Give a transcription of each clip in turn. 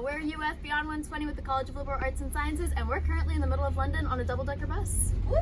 We're UF Beyond 120 with the College of Liberal Arts and Sciences, and we're currently in the middle of London on a double-decker bus. Woo!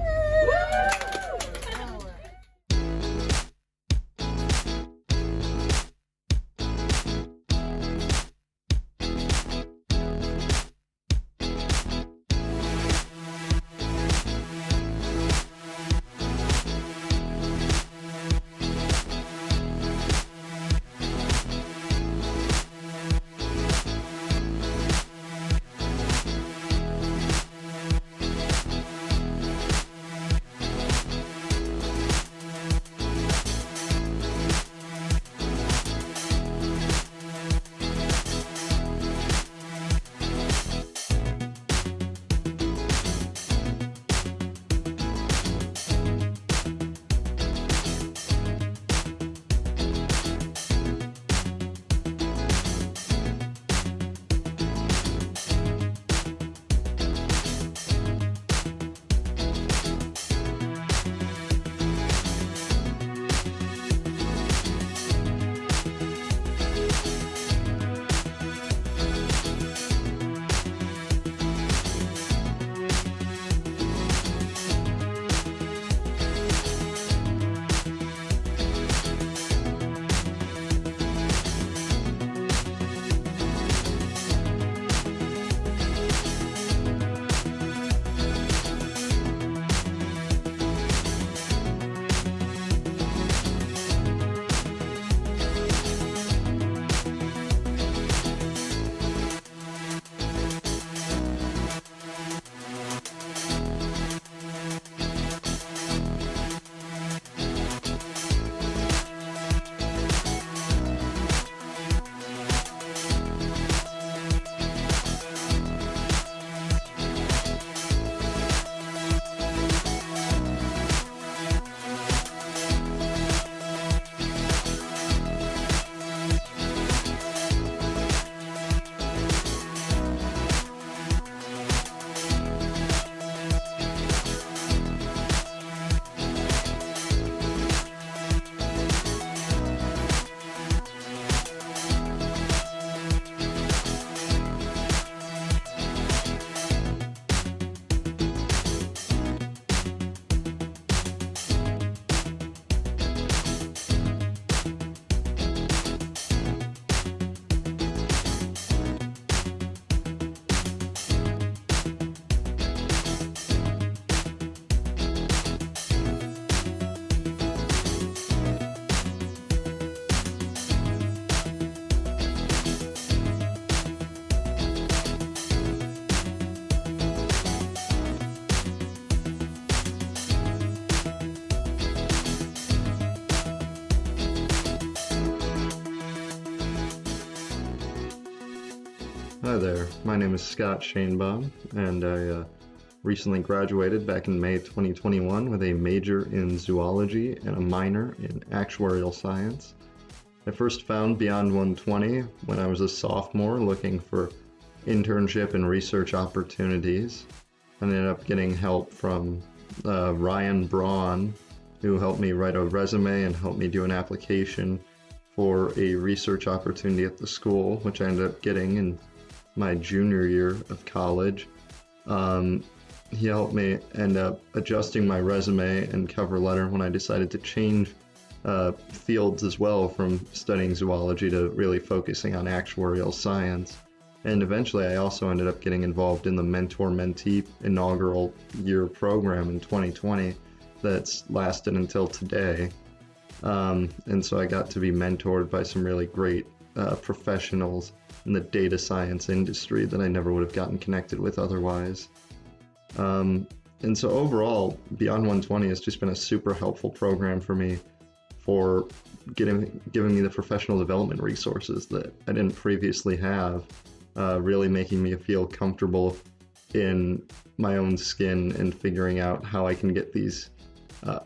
Hi there, my name is Scott Shanebaum, and I recently graduated back in May 2021 with a major in zoology and a minor in actuarial science. I first found Beyond 120 when I was a sophomore looking for internship and research opportunities. I ended up getting help from Ryan Braun, who helped me write a resume and helped me do an application for a research opportunity at the school, which I ended up getting in my junior year of college. He helped me end up adjusting my resume and cover letter when I decided to change fields as well from studying zoology to really focusing on actuarial science. And eventually I also ended up getting involved in the mentor-mentee inaugural year program in 2020 that's lasted until today. And so I got to be mentored by some really great professionals in the data science industry that I never would have gotten connected with otherwise. And so overall, Beyond 120 has just been a super helpful program for me for giving me the professional development resources that I didn't previously have, really making me feel comfortable in my own skin and figuring out how I can get these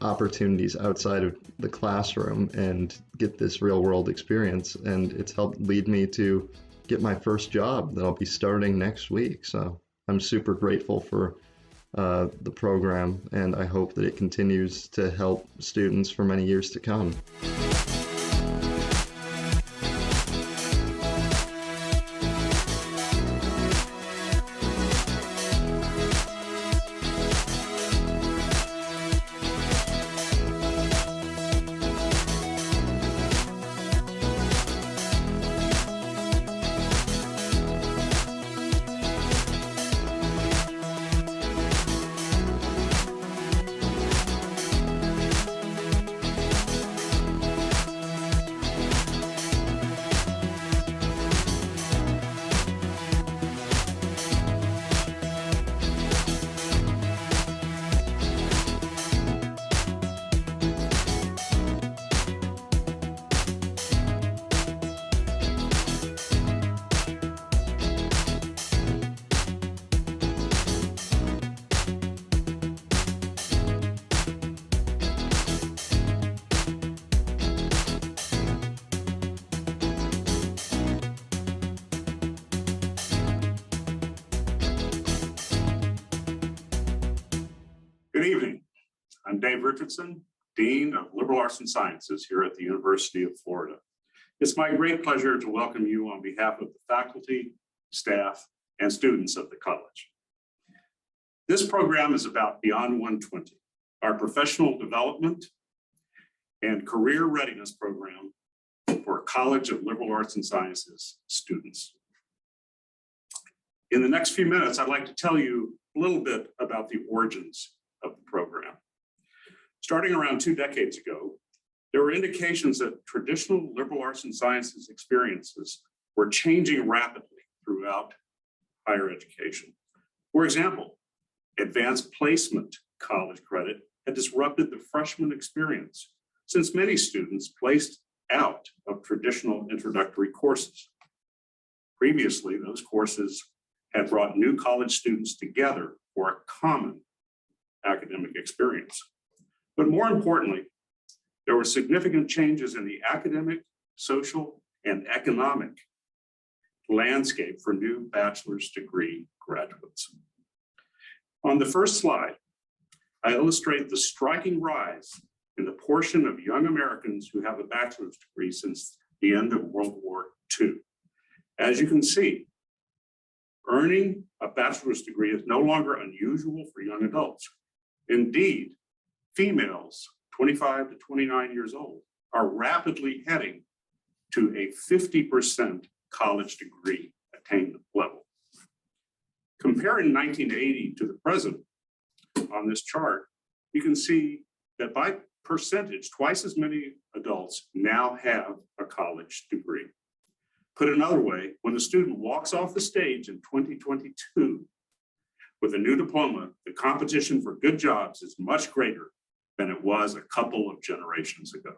opportunities outside of the classroom and get this real world experience. And it's helped lead me to get my first job that I'll be starting next week. So I'm super grateful for the program, and I hope that it continues to help students for many years to come. Good evening. I'm Dave Richardson, Dean of Liberal Arts and Sciences here at the University of Florida. It's my great pleasure to welcome you on behalf of the faculty, staff, and students of the college. This program is about Beyond 120, our professional development and career readiness program for College of Liberal Arts and Sciences students. In the next few minutes, I'd like to tell you a little bit about the origins of the program. Starting around 2 decades ago, there were indications that traditional liberal arts and sciences experiences were changing rapidly throughout higher education. For example, advanced placement college credit had disrupted the freshman experience, since many students placed out of traditional introductory courses. Previously, those courses had brought new college students together for a common academic experience. But more importantly, there were significant changes in the academic, social, and economic landscape for new bachelor's degree graduates. On the first slide, I illustrate the striking rise in the portion of young Americans who have a bachelor's degree since the end of World War II. As you can see, earning a bachelor's degree is no longer unusual for young adults. Indeed, females 25 to 29 years old are rapidly heading to a 50% college degree attainment level. Comparing 1980 to the present on this chart, you can see that by percentage, twice as many adults now have a college degree. Put another way, when a student walks off the stage in 2022 with a new diploma, the competition for good jobs is much greater than it was a couple of generations ago.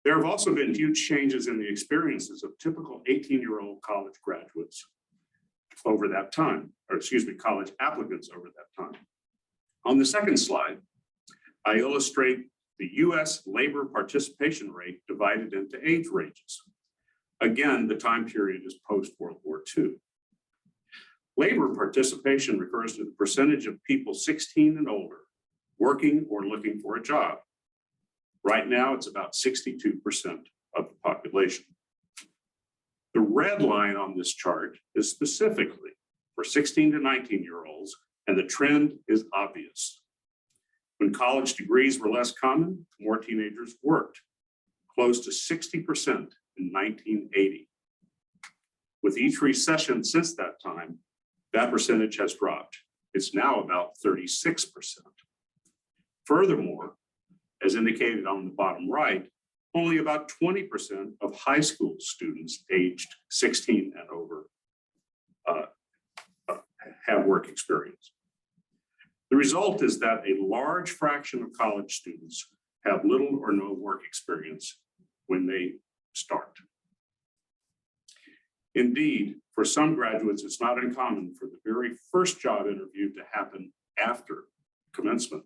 There have also been huge changes in the experiences of typical 18-year-old college graduates over that time, or excuse me, college applicants over that time. On the second slide, I illustrate the US labor participation rate divided into age ranges. Again, the time period is post-World War II. Labor participation refers to the percentage of people 16 and older working or looking for a job. Right now, it's about 62% of the population. The red line on this chart is specifically for 16 to 19-year-olds, and the trend is obvious. When college degrees were less common, more teenagers worked, close to 60% in 1980. With each recession since that time, that percentage has dropped. It's now about 36%. Furthermore, as indicated on the bottom right, only about 20% of high school students aged 16 and over have work experience. The result is that a large fraction of college students have little or no work experience when they start. Indeed, for some graduates, it's not uncommon for the very first job interview to happen after commencement.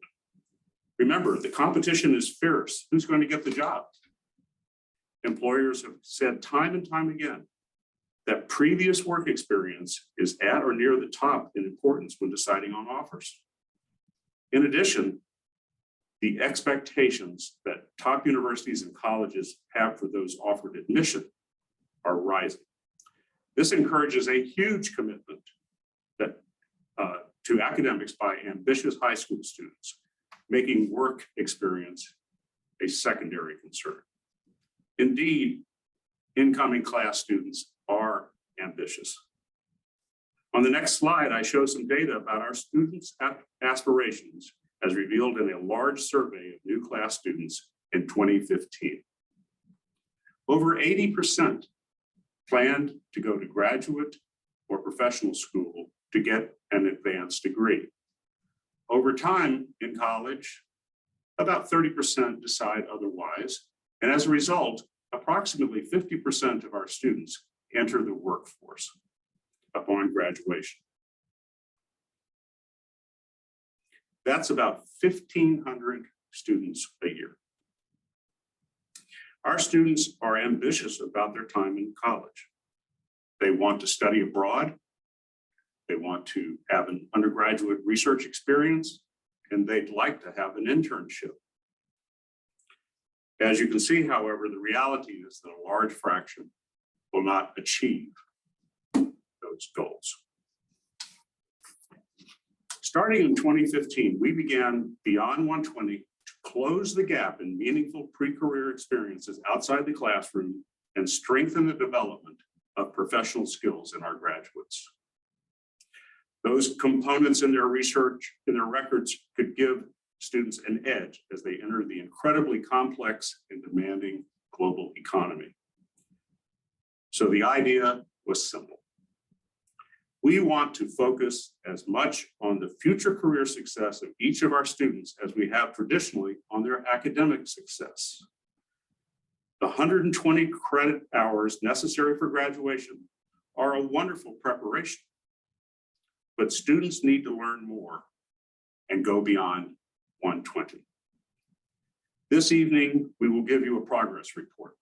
Remember, the competition is fierce. Who's going to get the job? Employers have said time and time again that previous work experience is at or near the top in importance when deciding on offers. In addition, the expectations that top universities and colleges have for those offered admission are rising. This encourages a huge commitment to academics by ambitious high school students, making work experience a secondary concern. Indeed, incoming class students are ambitious. On the next slide, I show some data about our students' aspirations as revealed in a large survey of new class students in 2015. Over 80% planned to go to graduate or professional school to get an advanced degree. Over time in college, about 30% decide otherwise, and as a result, approximately 50% of our students enter the workforce upon graduation. That's about 1,500 students a year. Our students are ambitious about their time in college. They want to study abroad, they want to have an undergraduate research experience, and they'd like to have an internship. As you can see, however, the reality is that a large fraction will not achieve those goals. Starting in 2015, we began Beyond 120 to close the gap in meaningful pre-career experiences outside the classroom and strengthen the development of professional skills in our graduates. Those components in their research, in their records, could give students an edge as they enter the incredibly complex and demanding global economy. So the idea was simple. We want to focus as much on the future career success of each of our students as we have traditionally on their academic success. The 120 credit hours necessary for graduation are a wonderful preparation, but students need to learn more and go beyond 120. This evening, we will give you a progress report.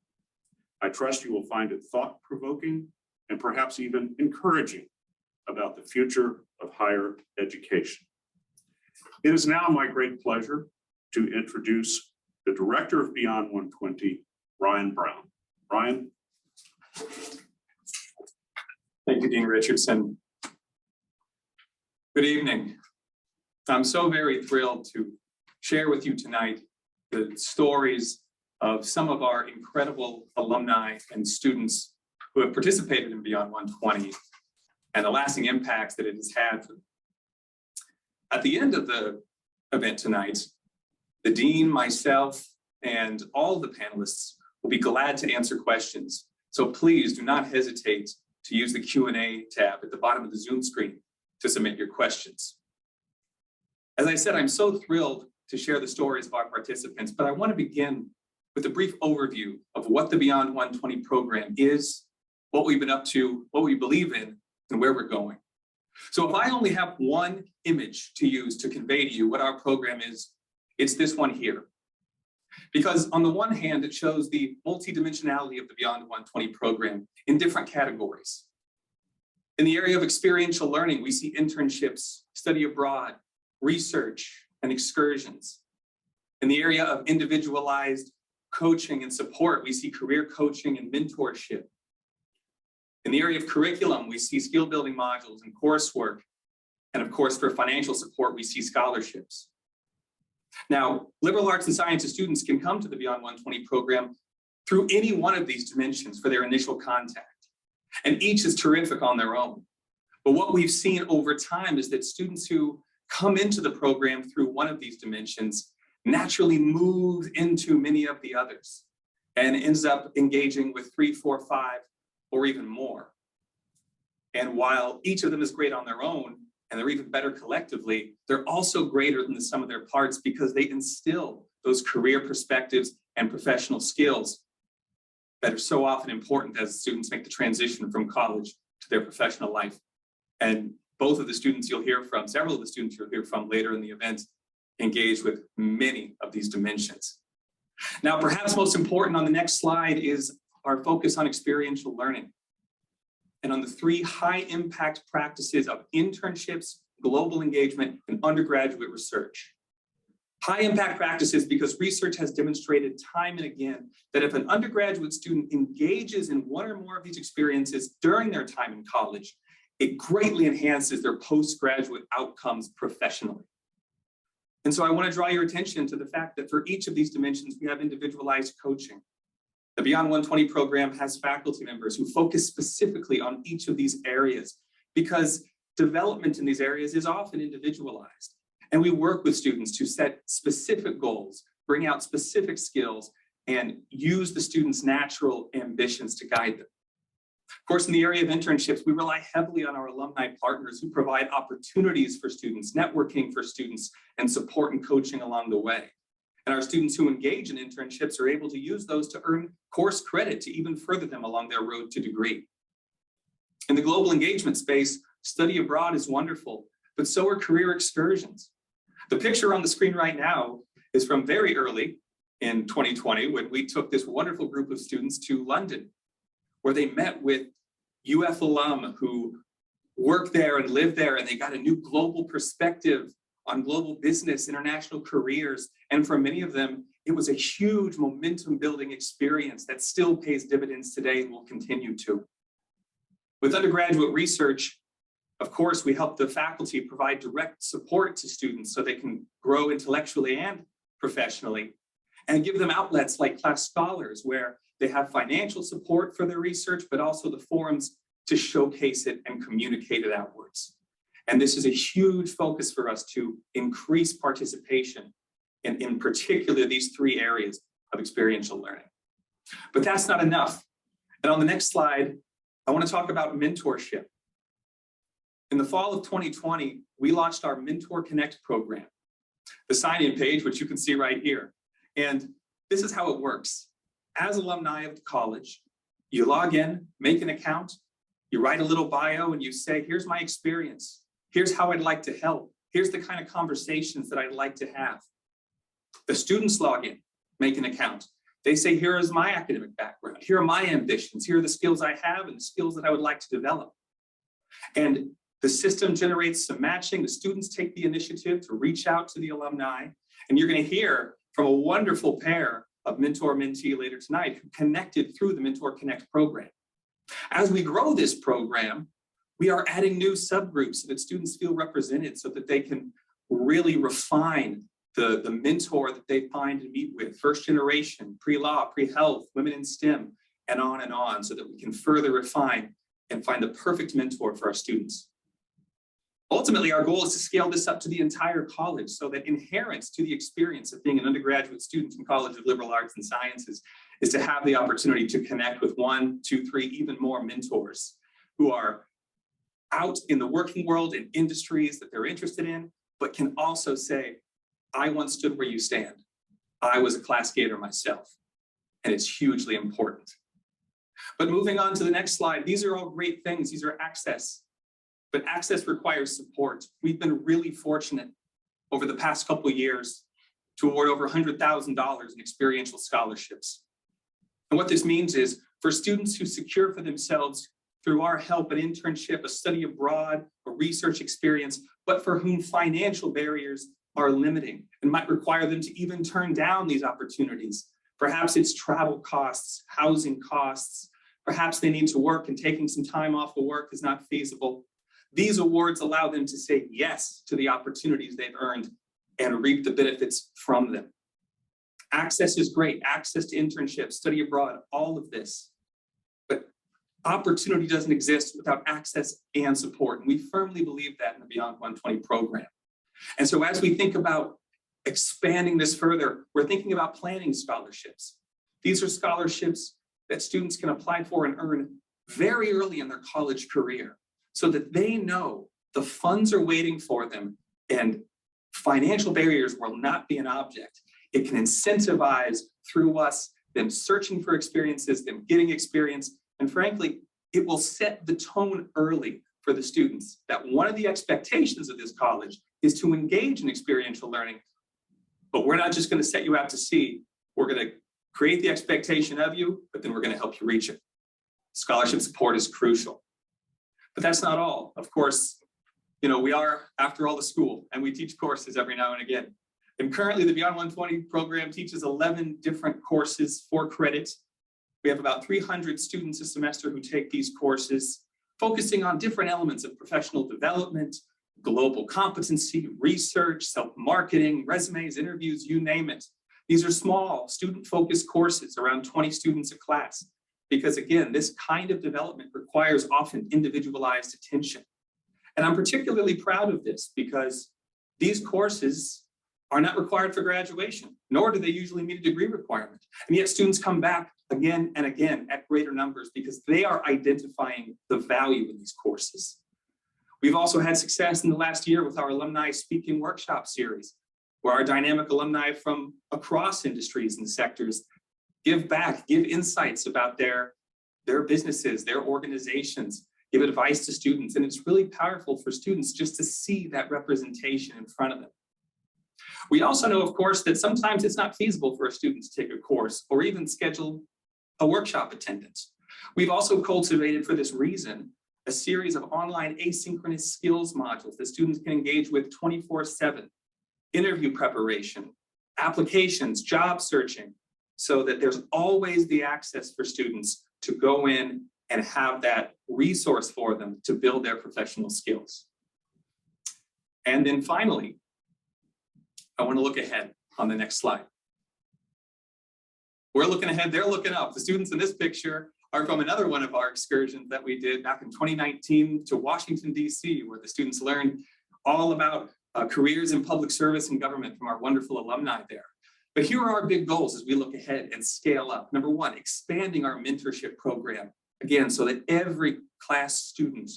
I trust you will find it thought-provoking and perhaps even encouraging about the future of higher education. It is now my great pleasure to introduce the Director of Beyond 120, Ryan Brown. Ryan. Thank you, Dean Richardson. Good evening. I'm so very thrilled to share with you tonight the stories of some of our incredible alumni and students who have participated in Beyond 120 and the lasting impacts that it has had for them. At the end of the event tonight, the Dean, myself, and all of the panelists will be glad to answer questions. So please do not hesitate to use the Q&A tab at the bottom of the Zoom screen to submit your questions. As I said, I'm so thrilled to share the stories of our participants, but I want to begin with a brief overview of what the Beyond 120 program is, what we've been up to, what we believe in, and where we're going. So if I only have one image to use to convey to you what our program is, it's this one here. Because on the one hand, it shows the multidimensionality of the Beyond 120 program in different categories. In the area of experiential learning, we see internships, study abroad, research, and excursions. In the area of individualized coaching and support, we see career coaching and mentorship. In the area of curriculum, we see skill building modules and coursework. And of course, for financial support, we see scholarships. Now, liberal arts and sciences students can come to the Beyond 120 program through any one of these dimensions for their initial contact. And each is terrific on their own. But what we've seen over time is that students who come into the program through one of these dimensions naturally move into many of the others and ends up engaging with 3, 4, 5, or even more. And while each of them is great on their own, and they're even better collectively, they're also greater than the sum of their parts because they instill those career perspectives and professional skills that are so often important as students make the transition from college to their professional life. And both of the students you'll hear from, several of the students you'll hear from later in the event, engage with many of these dimensions. Now, perhaps most important on the next slide is our focus on experiential learning and on the 3 high impact practices of internships, global engagement, and undergraduate research. High impact practices because research has demonstrated time and again that if an undergraduate student engages in one or more of these experiences during their time in college, it greatly enhances their postgraduate outcomes professionally. And so I want to draw your attention to the fact that for each of these dimensions, we have individualized coaching. The Beyond 120 program has faculty members who focus specifically on each of these areas because development in these areas is often individualized. And we work with students to set specific goals, bring out specific skills, and use the students' natural ambitions to guide them. Of course, in the area of internships, we rely heavily on our alumni partners who provide opportunities for students, networking for students, and support and coaching along the way. And our students who engage in internships are able to use those to earn course credit to even further them along their road to degree. In the global engagement space, study abroad is wonderful, but so are career excursions. The picture on the screen right now is from very early in 2020 when we took this wonderful group of students to London, where they met with UF alum who work there and live there, and they got a new global perspective on global business, international careers. And for many of them, it was a huge momentum building experience that still pays dividends today and will continue to. With undergraduate research, of course, we help the faculty provide direct support to students so they can grow intellectually and professionally, and give them outlets like class scholars where they have financial support for their research, but also the forums to showcase it and communicate it outwards. And this is a huge focus for us to increase participation in particular these three areas of experiential learning. But that's not enough. And on the next slide, I want to talk about mentorship. In the fall of 2020, we launched our Mentor Connect program, the sign-in page, which you can see right here. And this is how it works. As alumni of the college, you log in, make an account, you write a little bio, and you say, here's my experience. Here's how I'd like to help. Here's the kind of conversations that I'd like to have. The students log in, make an account. They say, here is my academic background. Here are my ambitions. Here are the skills I have and the skills that I would like to develop. And the system generates some matching. The students take the initiative to reach out to the alumni. And you're going to hear from a wonderful pair of mentor-mentee later tonight who connected through the Mentor Connect program. As we grow this program, we are adding new subgroups so that students feel represented, so that they can really refine the mentor that they find and meet with, first generation, pre-law, pre-health, women in STEM, and on, so that we can further refine and find the perfect mentor for our students. Ultimately, our goal is to scale this up to the entire college so that inherent to the experience of being an undergraduate student in College of Liberal Arts and Sciences is to have the opportunity to connect with 1, 2, 3, even more mentors who are out in the working world in industries that they're interested in, but can also say, I once stood where you stand. I was a class gator myself, and it's hugely important. But moving on to the next slide, these are all great things. These are access, but access requires support. We've been really fortunate over the past couple of years to award over $100,000 in experiential scholarships. And what this means is for students who secure for themselves through our help an internship, a study abroad, a research experience, but for whom financial barriers are limiting and might require them to even turn down these opportunities. Perhaps it's travel costs, housing costs, perhaps they need to work and taking some time off of work is not feasible. These awards allow them to say yes to the opportunities they've earned and reap the benefits from them. Access is great, access to internships, study abroad, all of this. But opportunity doesn't exist without access and support. And we firmly believe that in the Beyond 120 program. And so as we think about expanding this further, we're thinking about planning scholarships. These are scholarships that students can apply for and earn very early in their college career so that they know the funds are waiting for them and financial barriers will not be an object. It can incentivize through us, them searching for experiences, them getting experience, and frankly, it will set the tone early for the students that one of the expectations of this college is to engage in experiential learning. But we're not just going to set you out to sea. We're going to create the expectation of you, but then we're going to help you reach it. Scholarship support is crucial. But that's not all. Of course, we are, after all, the school, and we teach courses every now and again. And currently, the Beyond 120 program teaches 11 different courses for credit. We have about 300 students a semester who take these courses, focusing on different elements of professional development, global competency, research, self-marketing, resumes, interviews, you name it. These are small, student-focused courses, around 20 students a class, because again, this kind of development requires often individualized attention. And I'm particularly proud of this because these courses are not required for graduation, nor do they usually meet a degree requirement. And yet students come back again and again at greater numbers because they are identifying the value in these courses. We've also had success in the last year with our alumni speaking workshop series, where our dynamic alumni from across industries and sectors give back, give insights about their businesses, their organizations, give advice to students. And it's really powerful for students just to see that representation in front of them. We also know, of course, that sometimes it's not feasible for a student to take a course or even schedule a workshop attendance. We've also cultivated, for this reason, a series of online asynchronous skills modules that students can engage with 24/7, interview preparation, applications, job searching, so that there's always the access for students to go in and have that resource for them to build their professional skills. And then finally, I want to look ahead on the next slide. We're looking ahead, they're looking up. The students in this picture are from another one of our excursions that we did back in 2019 to Washington, D.C., where the students learned all about careers in public service and government from our wonderful alumni there. But here are our big goals as we look ahead and scale up. Number one, expanding our mentorship program, again, so that every class student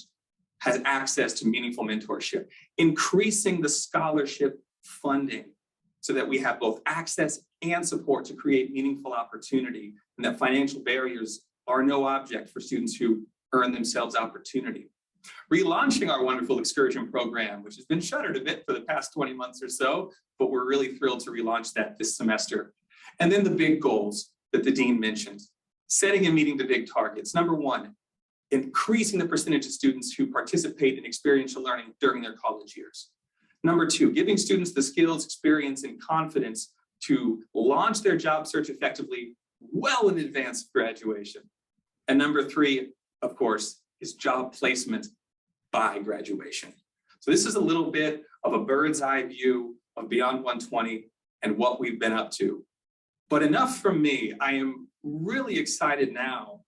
has access to meaningful mentorship. Increasing the scholarship funding so that we have both access and support to create meaningful opportunity, and that financial barriers are no object for students who earn themselves opportunity. Relaunching our wonderful excursion program, which has been shuttered a bit for the past 20 months or so, but we're really thrilled to relaunch that this semester. And then the big goals that the dean mentioned, setting and meeting the big targets. Number one, increasing the percentage of students who participate in experiential learning during their college years. Number two, giving students the skills, experience, and confidence to launch their job search effectively well in advance of graduation. And number three, of course, is job placement by graduation. So this is a little bit of a bird's eye view of Beyond 120 and what we've been up to. But enough from me. I am really excited now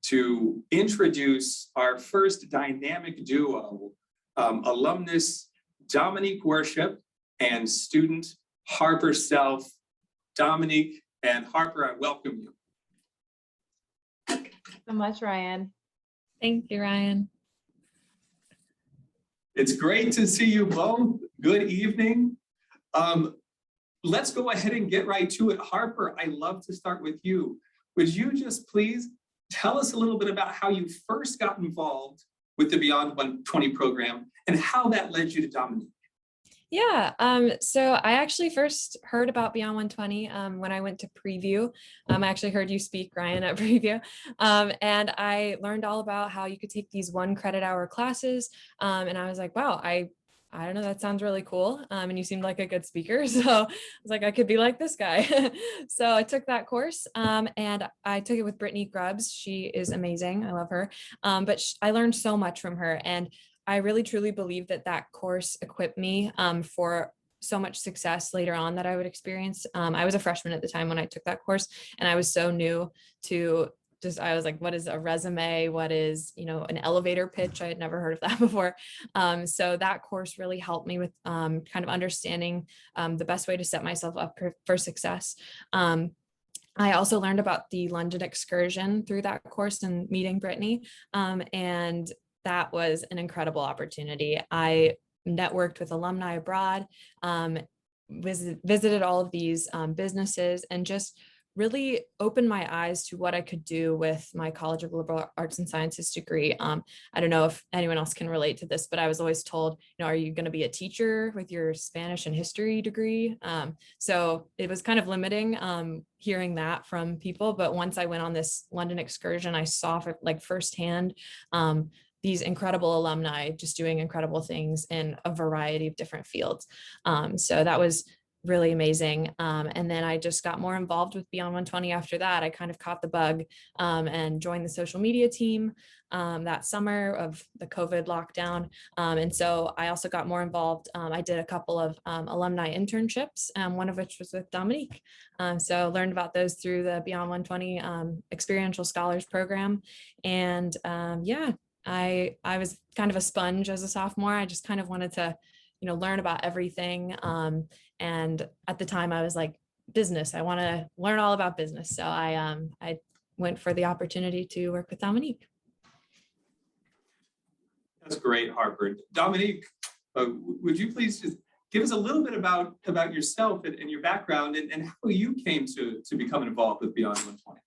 to introduce our first dynamic duo, alumnus Dominique Worship and student Harper Self. Dominique and Harper, I welcome you. So much, Ryan. Thank you, Ryan. It's great to see you both. Good evening. Let's go ahead and get right to it. Harper, I'd love to start with you. Would you just please tell us a little bit about how you first got involved with the Beyond 120 program and how that led you to Dominique? Yeah, so I actually first heard about Beyond 120 when I went to Preview. I actually heard you speak, Ryan, at Preview. And I learned all about how you could take these 1 credit hour classes. And I was like, wow, I don't know, that sounds really cool. And you seemed like a good speaker. So I was like, I could be like this guy. So I took that course and I took it with Brittany Grubbs. She is amazing. I love her. But I learned so much from her. And I really truly believe that that course equipped me for so much success later on that I would experience. I was a freshman at the time when I took that course, and I was so new to I was like, what is a resume? What is, an elevator pitch? I had never heard of that before. So that course really helped me with kind of understanding the best way to set myself up for success. I also learned about the London excursion through that course and meeting Brittany. And that was an incredible opportunity. I networked with alumni abroad, visited all of these businesses, and just really opened my eyes to what I could do with my College of Liberal Arts and Sciences degree. I don't know if anyone else can relate to this, but I was always told, are you going to be a teacher with your Spanish and history degree? So it was kind of limiting hearing that from people. But once I went on this London excursion, I saw firsthand these incredible alumni just doing incredible things in a variety of different fields. So that was really amazing. And then I just got more involved with Beyond 120 after that. I kind of caught the bug and joined the social media team that summer of the COVID lockdown. And so I also got more involved. I did a couple of alumni internships, one of which was with Dominique. So learned about those through the Beyond 120 Experiential Scholars Program. And I was kind of a sponge as a sophomore. I just kind of wanted to learn about everything. And at the time I was like, business, I want to learn all about business. So I went for the opportunity to work with Dominique. That's great, Harper. Dominique, would you please just give us a little bit about yourself and your background and how you came to become involved with Beyond 120?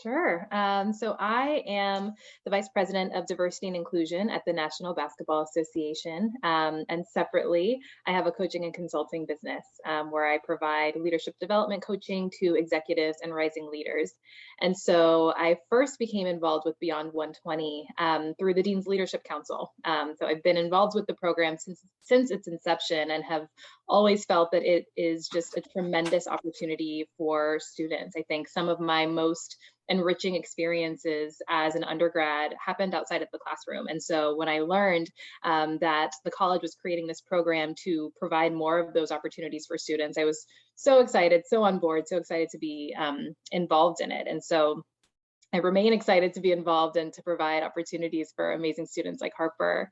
Sure. So I am the Vice President of Diversity and Inclusion at the National Basketball Association. And separately, I have a coaching and consulting business where I provide leadership development coaching to executives and rising leaders. And so I first became involved with Beyond120 through the Dean's Leadership Council. So I've been involved with the program since its inception and have always felt that it is just a tremendous opportunity for students. I think some of my most enriching experiences as an undergrad happened outside of the classroom. And so when I learned that the college was creating this program to provide more of those opportunities for students, I was so excited, so on board, so excited to be involved in it. And so I remain excited to be involved and to provide opportunities for amazing students like Harper.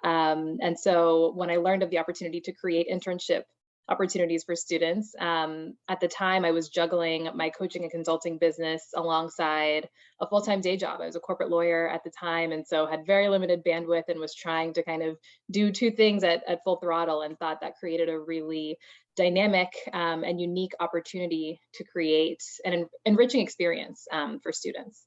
And so when I learned of the opportunity to create internship opportunities for students. At the time, I was juggling my coaching and consulting business alongside a full-time day job. I was a corporate lawyer at the time, and so had very limited bandwidth and was trying to kind of do two things at full throttle, and thought that created a really dynamic and unique opportunity to create an enriching experience for students.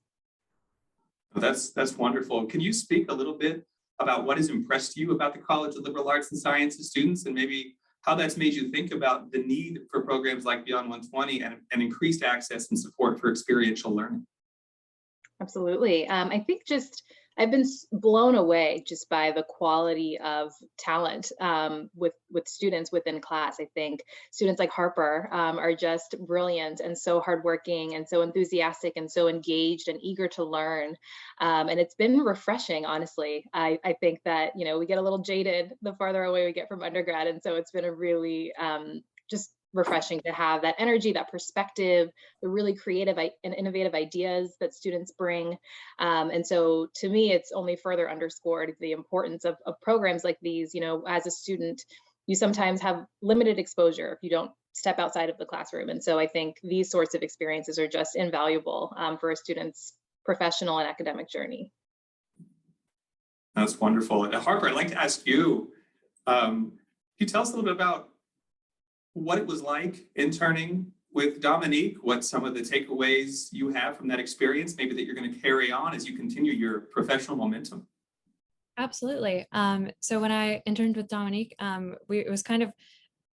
That's wonderful. Can you speak a little bit about what has impressed you about the College of Liberal Arts and Sciences students, and maybe how that's made you think about the need for programs like Beyond120 and increased access and support for experiential learning? Absolutely. I think I've been blown away just by the quality of talent with students within class. I think students like Harper are just brilliant and so hardworking and so enthusiastic and so engaged and eager to learn. And it's been refreshing, honestly. I think that, we get a little jaded the farther away we get from undergrad. And so it's been a really just refreshing to have that energy, that perspective, the really creative and innovative ideas that students bring. And so to me, it's only further underscored the importance of programs like these. As a student, you sometimes have limited exposure if you don't step outside of the classroom. And so I think these sorts of experiences are just invaluable for a student's professional and academic journey. That's wonderful. And Harper, I'd like to ask you, can you tell us a little bit about what it was like interning with Dominique, what some of the takeaways you have from that experience, maybe that you're going to carry on as you continue your professional momentum? Absolutely. So when I interned with Dominique, it was kind of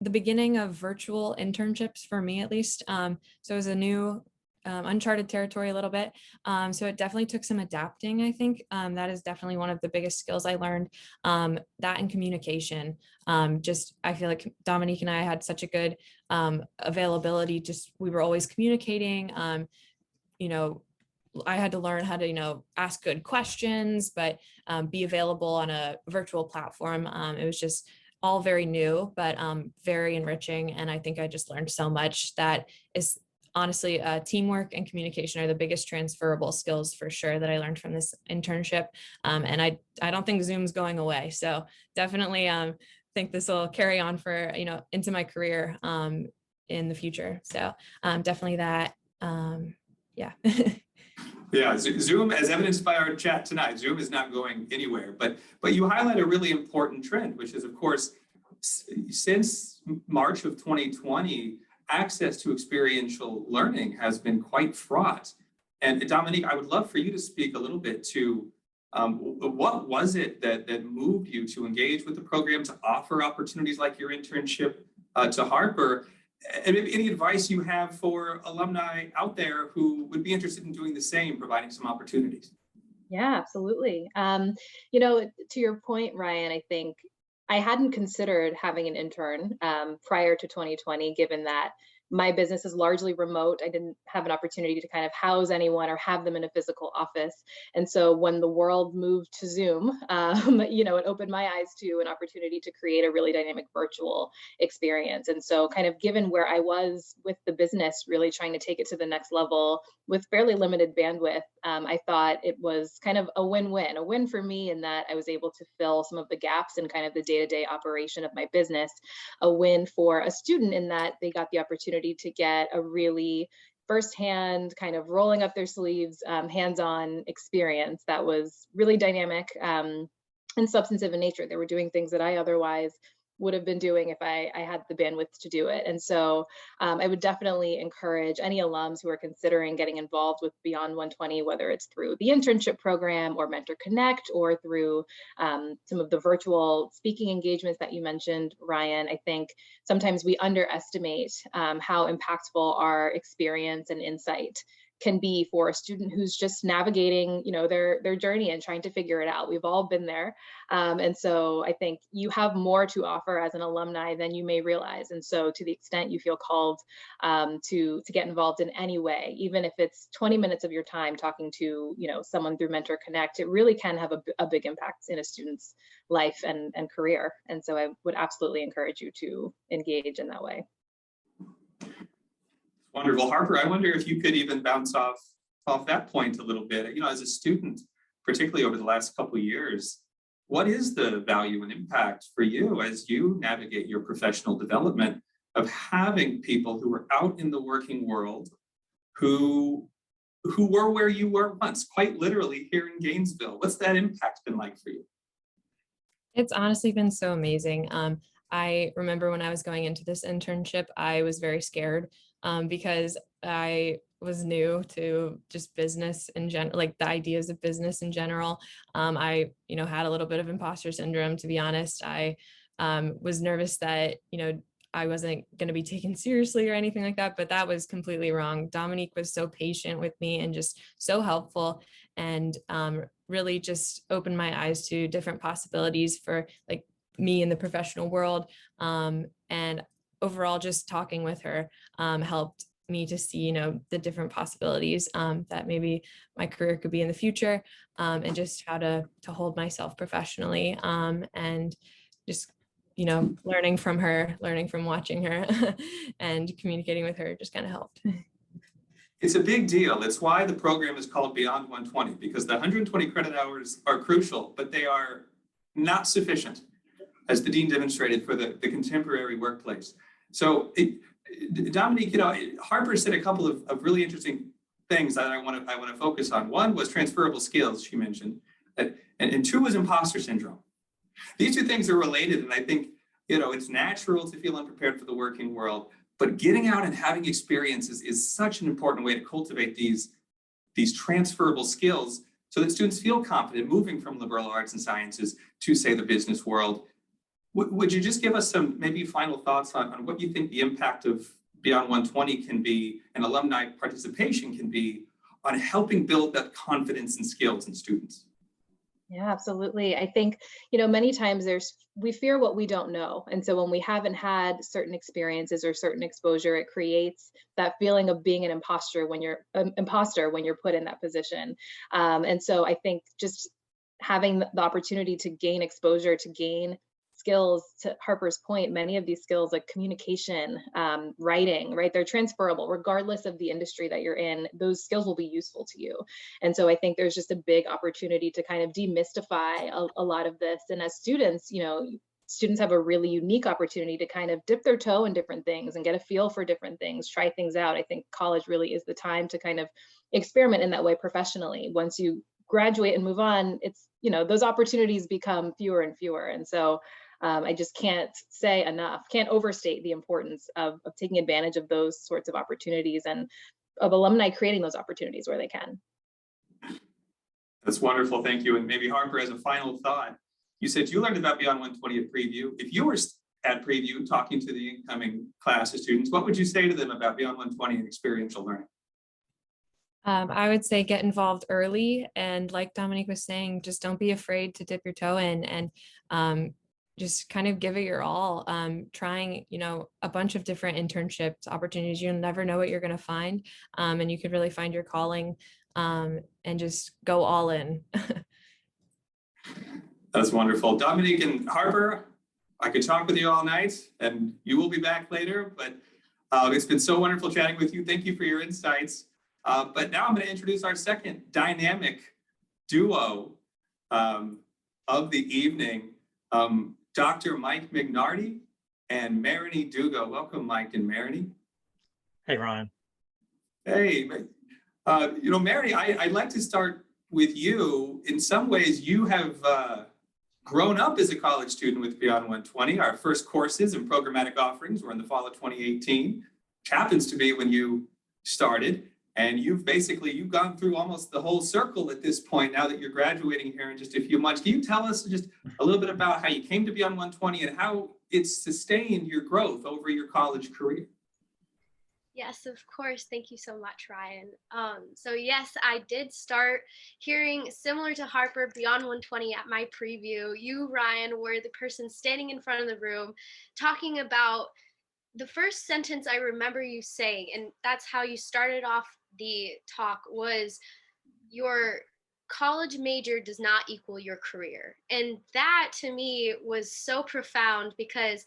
the beginning of virtual internships for me, at least. So it was a new uncharted territory a little bit. So it definitely took some adapting, I think. That is definitely one of the biggest skills I learned, that and communication. I feel like Dominique and I had such a good availability, we were always communicating. I had to learn how to, ask good questions, but be available on a virtual platform. It was just all very new, but very enriching. And I think I just learned so much that is honestly, teamwork and communication are the biggest transferable skills for sure that I learned from this internship. And I don't think Zoom's going away. So definitely think this will carry on for, into my career in the future. So definitely that, yeah. Yeah, Zoom, as evidenced by our chat tonight, Zoom is not going anywhere. But you highlight a really important trend, which is, of course, since March of 2020, access to experiential learning has been quite fraught. And Dominique, I would love for you to speak a little bit to what was it that moved you to engage with the program, to offer opportunities like your internship to Harper, and maybe any advice you have for alumni out there who would be interested in doing the same, providing some opportunities. Yeah, absolutely. To your point, Ryan, I think I hadn't considered having an intern prior to 2020, given that my business is largely remote. I didn't have an opportunity to kind of house anyone or have them in a physical office. And so when the world moved to Zoom, it opened my eyes to an opportunity to create a really dynamic virtual experience. And so kind of given where I was with the business, really trying to take it to the next level with fairly limited bandwidth, I thought it was kind of a win for me in that I was able to fill some of the gaps in kind of the day-to-day operation of my business, a win for a student in that they got the opportunity to get a really firsthand kind of rolling up their sleeves, hands-on experience that was really dynamic and substantive in nature. They were doing things that I otherwise would have been doing if I had the bandwidth to do it. And so I would definitely encourage any alums who are considering getting involved with Beyond 120, whether it's through the internship program or Mentor Connect or through some of the virtual speaking engagements that you mentioned, Ryan. I think sometimes we underestimate how impactful our experience and insight can be for a student who's just navigating, their journey and trying to figure it out. We've all been there. And so I think you have more to offer as an alumni than you may realize. And so to the extent you feel called to get involved in any way, even if it's 20 minutes of your time talking to, someone through Mentor Connect, it really can have a big impact in a student's life and career. And so I would absolutely encourage you to engage in that way. Wonderful. Harper, I wonder if you could even bounce off that point a little bit. As a student, particularly over the last couple of years, what is the value and impact for you as you navigate your professional development of having people who are out in the working world who were where you were once, quite literally here in Gainesville? What's that impact been like for you? It's honestly been so amazing. I remember when I was going into this internship, I was very scared because I was new to just business in general, like the ideas of business in general. I, had a little bit of imposter syndrome, to be honest. I was nervous that, I wasn't going to be taken seriously or anything like that, but that was completely wrong. Dominique was so patient with me and just so helpful, and really just opened my eyes to different possibilities for like me in the professional world. And overall, just talking with her helped me to see, the different possibilities that maybe my career could be in the future, and just how to hold myself professionally, and just, learning from her, learning from watching her and communicating with her just kind of helped. It's a big deal. It's why the program is called Beyond 120, because the 120 credit hours are crucial, but they are not sufficient, as the dean demonstrated, for the contemporary workplace. So Dominique, Harper said a couple of really interesting things that I want to focus on. One was transferable skills, she mentioned, and two was imposter syndrome. These two things are related, and I think, it's natural to feel unprepared for the working world, but getting out and having experiences is such an important way to cultivate these transferable skills so that students feel confident moving from liberal arts and sciences to, say, the business world. Would you just give us some maybe final thoughts on what you think the impact of Beyond 120 can be and alumni participation can be on helping build that confidence and skills in students? Yeah, absolutely. I think, many times we fear what we don't know. And so when we haven't had certain experiences or certain exposure, it creates that feeling of being an imposter when you're put in that position. And so I think just having the opportunity to gain exposure, to gain skills, to Harper's point, many of these skills like communication, writing, right? They're transferable regardless of the industry that you're in. Those skills will be useful to you. And so I think there's just a big opportunity to kind of demystify a lot of this. And as students, students have a really unique opportunity to kind of dip their toe in different things and get a feel for different things, try things out. I think college really is the time to kind of experiment in that way professionally. Once you graduate and move on, it's, those opportunities become fewer and fewer. And so I just can't say enough, can't overstate the importance of taking advantage of those sorts of opportunities and of alumni creating those opportunities where they can. That's wonderful. Thank you. And maybe Harper, as a final thought, you said you learned about Beyond 120 at Preview. If you were at Preview talking to the incoming class of students, what would you say to them about Beyond 120 and experiential learning? I would say get involved early. And like Dominique was saying, just don't be afraid to dip your toe in and just kind of give it your all. Trying, a bunch of different internships, opportunities. You'll never know what you're going to find. And you could really find your calling and just go all in. That's wonderful. Dominique and Harper, I could talk with you all night and you will be back later, but it's been so wonderful chatting with you. Thank you for your insights. But now I'm going to introduce our second dynamic duo of the evening, Dr. Mike Mignardi and Marini Dugo. Welcome, Mike and Marini. Hey, Ryan. Hey, Marini, I'd like to start with you. In some ways, you have grown up as a college student with Beyond 120. Our first courses and programmatic offerings were in the fall of 2018, which happens to be when you started. And you've gone through almost the whole circle at this point now that you're graduating here in just a few months. Can you tell us just a little bit about how you came to Beyond 120 and how it's sustained your growth over your college career? Yes, of course. Thank you so much, Ryan. So yes, I did start hearing, similar to Harper, Beyond 120 at my preview. You, Ryan, were the person standing in front of the room talking about the first sentence I remember you saying, and that's how you started off the talk, was your college major does not equal your career. And that to me was so profound, because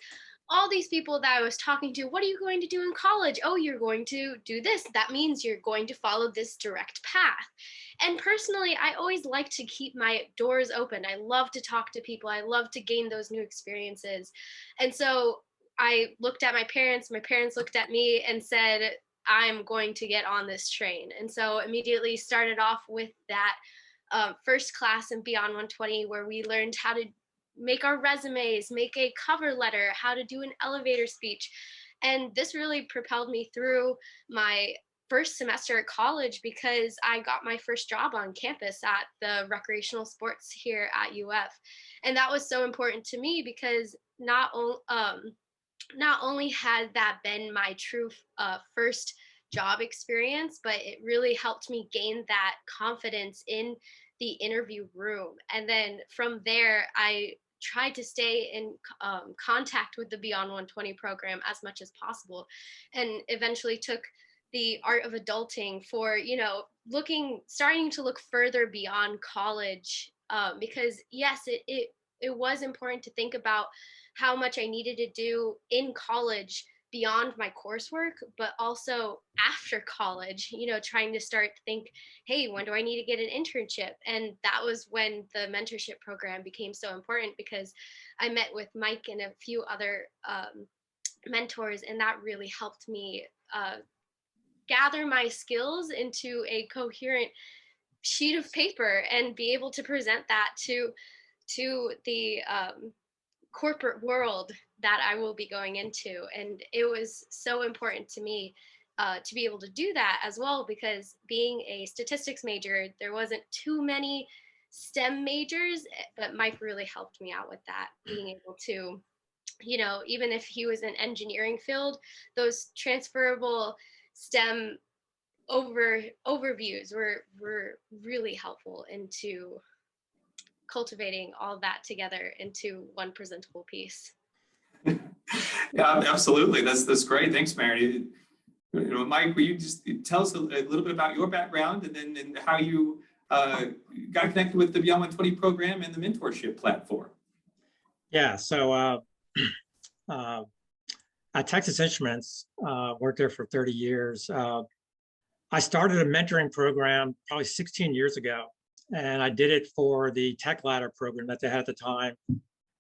all these people that I was talking to, what are you going to do in college? Oh, you're going to do this. That means you're going to follow this direct path. And personally, I always like to keep my doors open. I love to talk to people. I love to gain those new experiences. And so I looked at my parents looked at me and said, I'm going to get on this train. And so immediately started off with that first class in Beyond 120, where we learned how to make our resumes, make a cover letter, how to do an elevator speech. And this really propelled me through my first semester at college, because I got my first job on campus at the recreational sports here at UF. And that was so important to me, because not only had that been my true first job experience, but it really helped me gain that confidence in the interview room. And then from there, I tried to stay in contact with the Beyond 120 program as much as possible, and eventually took the art of adulting for, starting to look further beyond college, because yes, it was important to think about how much I needed to do in college beyond my coursework, but also after college, trying to start to think, hey, when do I need to get an internship? And that was when the mentorship program became so important, because I met with Mike and a few other mentors, and that really helped me gather my skills into a coherent sheet of paper and be able to present that to the corporate world that I will be going into. And it was so important to me to be able to do that as well, because being a statistics major, there wasn't too many STEM majors, but Mike really helped me out with that, being able to, even if he was in engineering field, those transferable STEM overviews were really helpful into cultivating all that together into one presentable piece. Yeah, absolutely. That's great. Thanks, Mary. Mike, will you just tell us a little bit about your background and how you got connected with the Beyond 120 program and the mentorship platform? Yeah, so at Texas Instruments, worked there for 30 years. I started a mentoring program probably 16 years ago, and I did it for the Tech Ladder program that they had at the time.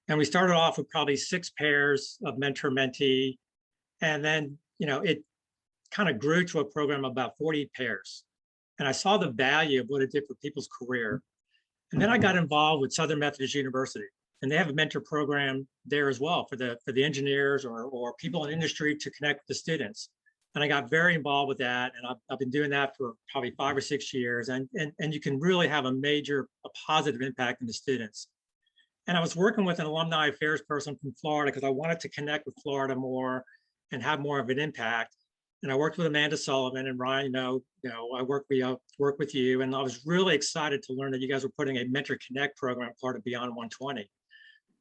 And we started off with probably 6 pairs of mentor-mentee, and then it kind of grew to a program of about 40 pairs. And I saw the value of what it did for people's career. And then I got involved with Southern Methodist University, and they have a mentor program there as well for the engineers or people in industry to connect with the students. And I got very involved with that, and I've been doing that for probably 5 or 6 years. And you can really have a positive impact in the students. And I was working with an alumni affairs person from Florida because I wanted to connect with Florida more and have more of an impact. And I worked with Amanda Sullivan, and Ryan, I work with you, and I was really excited to learn that you guys were putting a Mentor Connect program part of Beyond 120.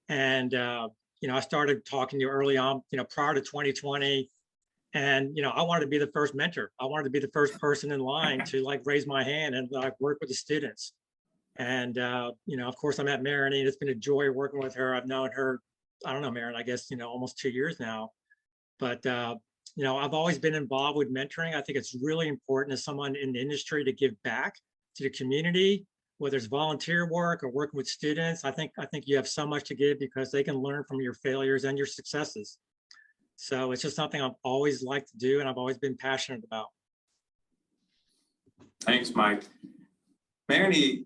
And I started talking to you early on, prior to 2020, and I wanted to be the first mentor. I wanted to be the first person in line to raise my hand and work with the students. And of course, I met Marini, and it's been a joy working with her. I've known her, I don't know, Marin, I guess almost 2 years now. But I've always been involved with mentoring. I think it's really important as someone in the industry to give back to the community, whether it's volunteer work or working with students. I think you have so much to give because they can learn from your failures and your successes. So it's just something I've always liked to do, and I've always been passionate about. Thanks, Mike. Marini,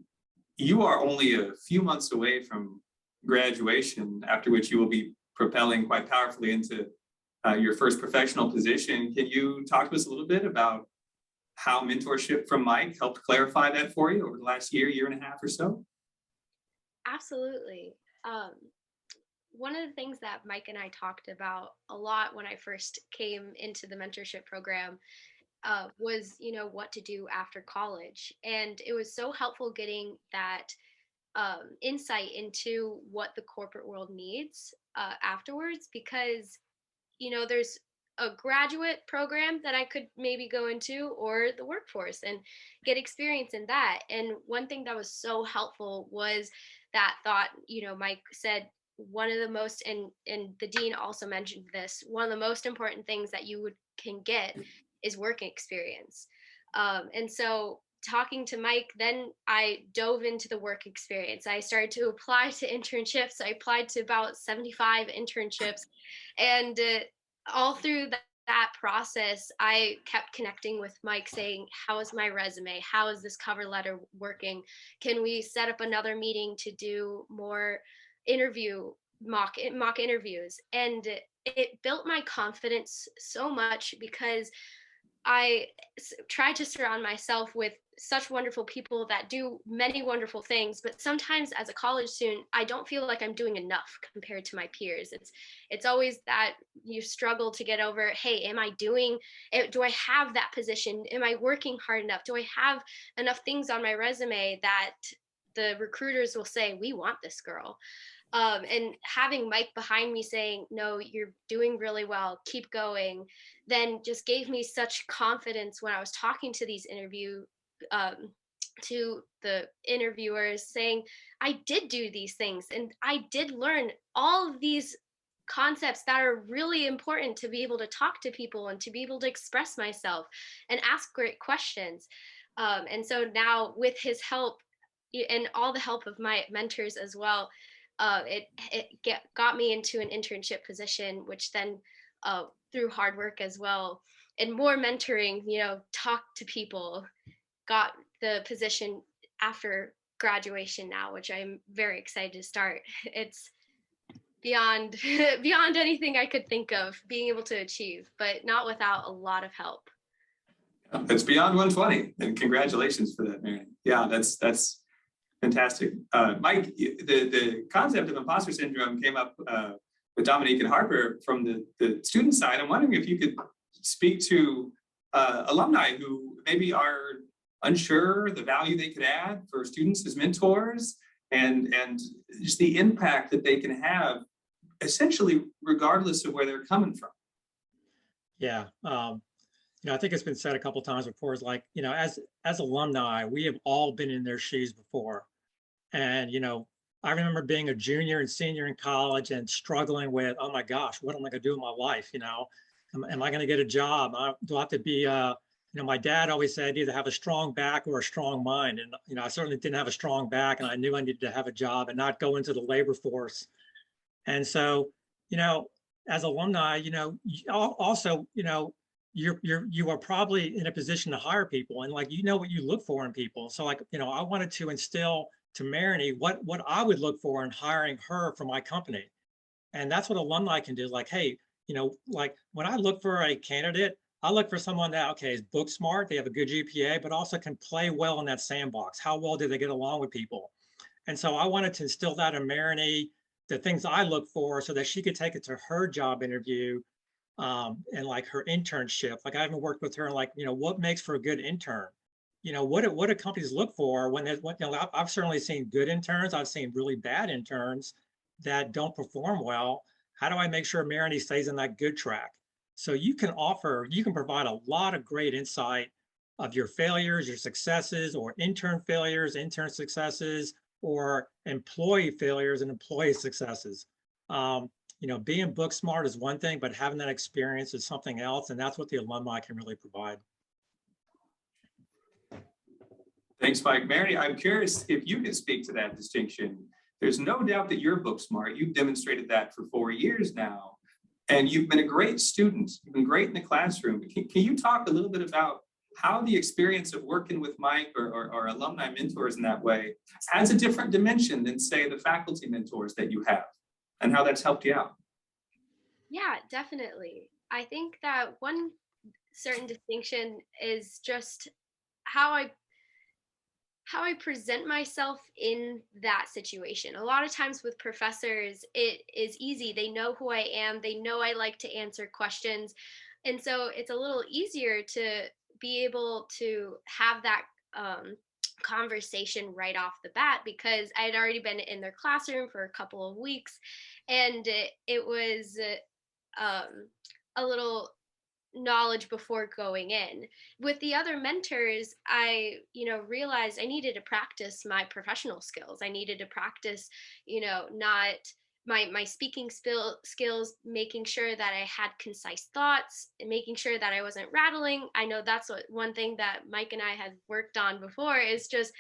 you are only a few months away from graduation, after which you will be propelling quite powerfully into your first professional position. Can you talk to us a little bit about how mentorship from Mike helped clarify that for you over the last year and a half or so? Absolutely. One of the things that Mike and I talked about a lot when I first came into the mentorship program was, what to do after college. And it was so helpful getting that insight into what the corporate world needs afterwards, because, there's a graduate program that I could maybe go into, or the workforce, and get experience in that. And one thing that was so helpful was that thought, Mike said, one of the most, and the dean also mentioned this, one of the most important things that you can get is work experience. And so talking to Mike, then I dove into the work experience. I started to apply to internships. I applied to about 75 internships, and all through that process, I kept connecting with Mike, saying, how is my resume? How is this cover letter working? Can we set up another meeting to do more mock interviews? And it built my confidence so much, because I try to surround myself with such wonderful people that do many wonderful things, but sometimes as a college student, I don't feel like I'm doing enough compared to my peers. It's always that you struggle to get over, hey, do I have that position? Am I working hard enough? Do I have enough things on my resume that the recruiters will say, we want this girl? And having Mike behind me saying, no, you're doing really well, keep going, then just gave me such confidence when I was talking to these to the interviewers, saying, I did do these things, and I did learn all of these concepts that are really important to be able to talk to people and to be able to express myself and ask great questions. And so now, with his help and all the help of my mentors as well, it got me into an internship position, which then through hard work as well and more mentoring, talk to people, got the position after graduation now, which I'm very excited to start. It's beyond anything I could think of being able to achieve, but not without a lot of help. It's Beyond 120, and congratulations for that, Mary. Yeah, that's fantastic. Mike, the concept of imposter syndrome came up with Dominique and Harper from the student side. I'm wondering if you could speak to alumni who maybe are unsure the value they could add for students as mentors, and just the impact that they can have, essentially regardless of where they're coming from. Yeah. I think it's been said a couple of times before, is like, as alumni, we have all been in their shoes before. And, I remember being a junior and senior in college and struggling with, oh my gosh, what am I going to do with my life? Am I going to get a job? Do I have to be, my dad always said either have a strong back or a strong mind. And, I certainly didn't have a strong back, and I knew I needed to have a job and not go into the labor force. And so, as alumni, also, you are probably in a position to hire people, and like, what you look for in people. So like, I wanted to instill to Marini what I would look for in hiring her for my company. And that's what alumni can do. Like, hey, like when I look for a candidate, I look for someone that, okay, is book smart, they have a good GPA, but also can play well in that sandbox. How well do they get along with people? And so I wanted to instill that in Marini, the things I look for, so that she could take it to her job interview and like her internship. Like, I haven't worked with her, like, what makes for a good intern? What do companies look for when I've certainly seen good interns. I've seen really bad interns that don't perform well. How do I make sure Marini stays in that good track? So you can provide a lot of great insight of your failures, your successes, or intern failures, intern successes, or employee failures and employee successes. Being book smart is one thing, but having that experience is something else. And that's what the alumni can really provide. Thanks, Mike. Mary, I'm curious if you could speak to that distinction. There's no doubt that you're book smart. You've demonstrated that for 4 years now, and you've been a great student. You've been great in the classroom. Can you talk a little bit about how the experience of working with Mike or alumni mentors in that way adds a different dimension than, say, the faculty mentors that you have, and how that's helped you out. Yeah, definitely. I think that one certain distinction is just how I present myself in that situation. A lot of times with professors, it is easy. They know who I am. They know I like to answer questions. And so it's a little easier to be able to have that conversation right off the bat, because I had already been in their classroom for a couple of weeks, and it was a little knowledge before going in. With the other mentors, I realized I needed to practice my professional skills. I needed to practice not my speaking skills, making sure that I had concise thoughts, and making sure that I wasn't rattling. I know that's one thing that Mike and I had worked on before, is just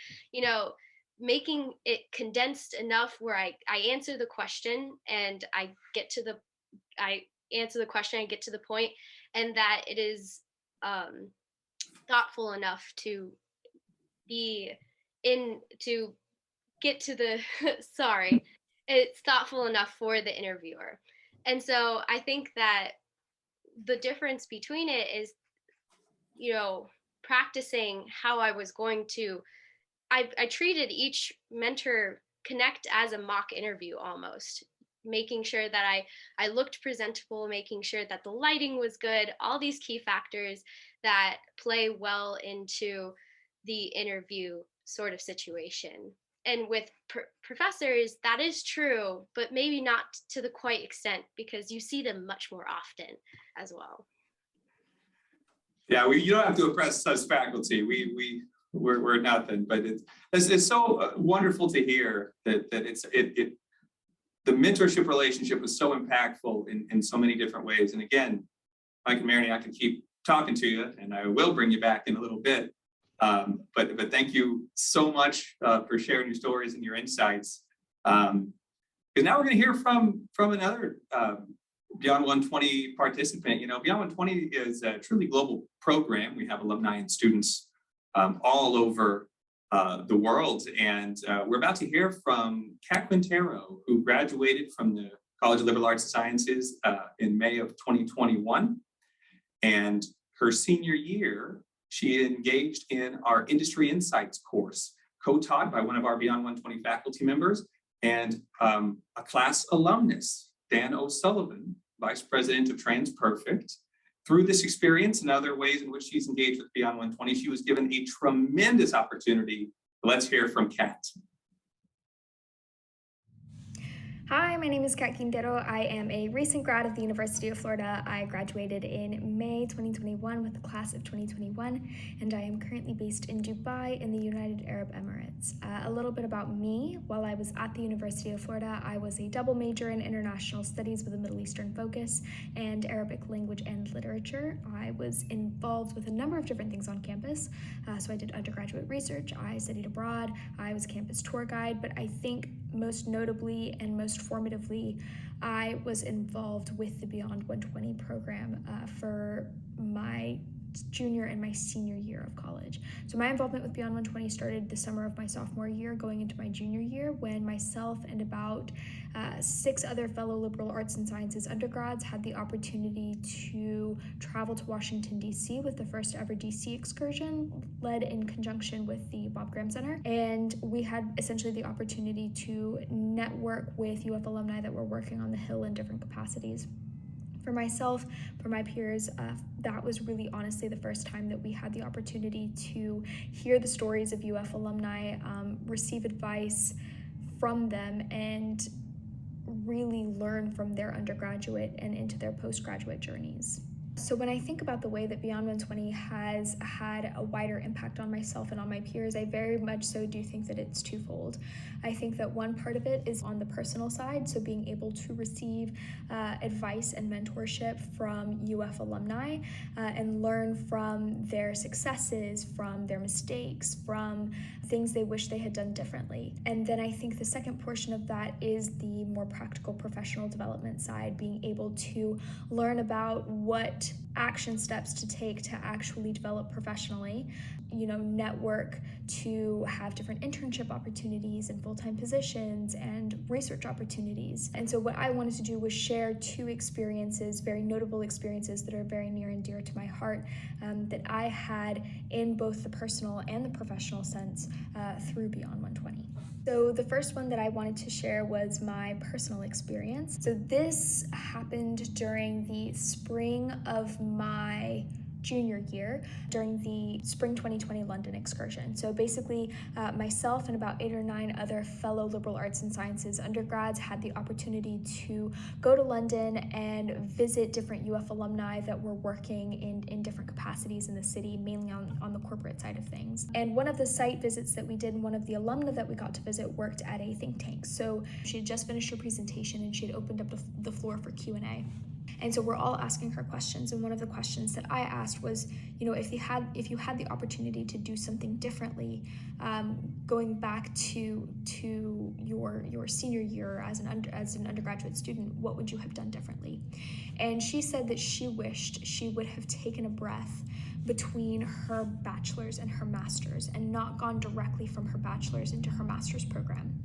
making it condensed enough where I answer the question and I answer the question, I get to the point, and that it is thoughtful enough to get to the sorry, it's thoughtful enough for the interviewer. And so I think that the difference between it is, practicing how I was going to, I treated each mentor connect as a mock interview almost, making sure that I looked presentable, making sure that the lighting was good, all these key factors that play well into the interview sort of situation. And with professors, that is true, but maybe not to the quite extent, because you see them much more often as well. Yeah, you don't have to impress us faculty. We're nothing, but it's so wonderful to hear that the mentorship relationship was so impactful in so many different ways. And again, Mike and Mary, I can keep talking to you, and I will bring you back in a little bit. But thank you so much for sharing your stories and your insights. Because now we're going to hear from another Beyond 120 participant. Beyond 120 is a truly global program. We have alumni and students all over the world. And we're about to hear from Katkindero, who graduated from the College of Liberal Arts and Sciences in May of 2021. And her senior year, she engaged in our Industry Insights course, co-taught by one of our Beyond 120 faculty members and a class alumnus, Dan O'Sullivan, Vice President of TransPerfect. Through this experience and other ways in which she's engaged with Beyond 120, she was given a tremendous opportunity. Let's hear from Kat. Hi, my name is Katkindero. I am a recent grad of the University of Florida. I graduated in May 2021 with the class of 2021, and I am currently based in Dubai in the United Arab Emirates. A little bit about me. While I was at the University of Florida, I was a double major in international studies with a Middle Eastern focus and Arabic language and literature. I was involved with a number of different things on campus. So I did undergraduate research, I studied abroad, I was a campus tour guide, but I think most notably and most formatively, I was involved with the Beyond 120 program for my junior and my senior year of college. So my involvement with Beyond 120 started the summer of my sophomore year, going into my junior year, when myself and about 6 other fellow liberal arts and sciences undergrads had the opportunity to travel to Washington, D.C. with the first ever D.C. excursion, led in conjunction with the Bob Graham Center. And we had essentially the opportunity to network with UF alumni that were working on the Hill in different capacities. For myself, for my peers, that was really honestly the first time that we had the opportunity to hear the stories of UF alumni, receive advice from them, and really learn from their undergraduate and into their postgraduate journeys. So when I think about the way that Beyond 120 has had a wider impact on myself and on my peers, I very much so do think that it's twofold. I think that one part of it is on the personal side, so being able to receive advice and mentorship from UF alumni and learn from their successes, from their mistakes, from things they wish they had done differently. And then I think the second portion of that is the more practical professional development side, being able to learn about what action steps to take to actually develop professionally, network, to have different internship opportunities and full-time positions and research opportunities. And so what I wanted to do was share two experiences, very notable experiences that are very near and dear to my heart, that I had in both the personal and the professional sense through Beyond120. So the first one that I wanted to share was my personal experience. So this happened during the spring of my junior year, during the spring 2020 London excursion. So basically myself and about 8 or 9 other fellow liberal arts and sciences undergrads had the opportunity to go to London and visit different UF alumni that were working in different capacities in the city, mainly on the corporate side of things. And one of the site visits that we did, and one of the alumna that we got to visit, worked at a think tank. So she had just finished her presentation and she had opened up the floor for Q&A. And so we're all asking her questions, and one of the questions that I asked was, if you had the opportunity to do something differently, going back to your senior year as an undergraduate student, what would you have done differently? And she said that she wished she would have taken a breath between her bachelor's and her master's and not gone directly from her bachelor's into her master's program.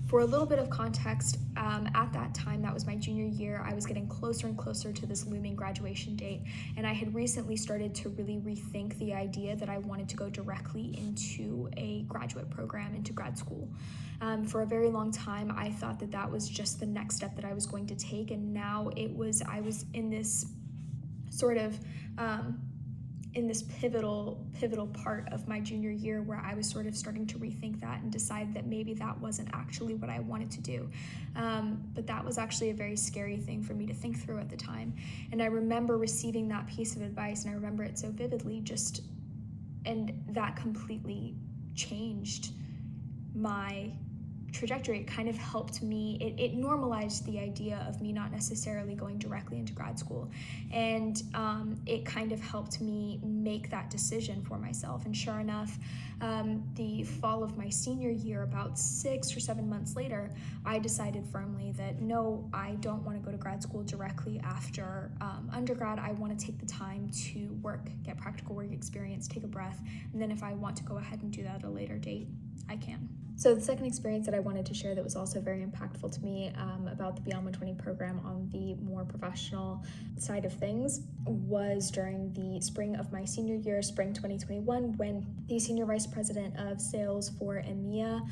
For a little bit of context, at that time, that was my junior year, I was getting closer and closer to this looming graduation date, and I had recently started to really rethink the idea that I wanted to go directly into a graduate program, into grad school. For a very long time, I thought that that was just the next step that I was going to take, and now I was in this sort of in this pivotal part of my junior year where I was sort of starting to rethink that and decide that maybe that wasn't actually what I wanted to do. But that was actually a very scary thing for me to think through at the time. And I remember receiving that piece of advice, and I remember it so vividly, and that completely changed my trajectory. It kind of helped me, it normalized the idea of me not necessarily going directly into grad school, and it kind of helped me make that decision for myself. And sure enough, the fall of my senior year, about 6 or 7 months later, I decided firmly that no, I don't want to go to grad school directly after undergrad. I want to take the time to work, get practical work experience, take a breath, and then if I want to go ahead and do that at a later date, I can. So the second experience that I wanted to share that was also very impactful to me about the Beyond120 program on the more professional side of things was during the spring of my senior year, spring 2021, when the Senior Vice President of Sales for EMEA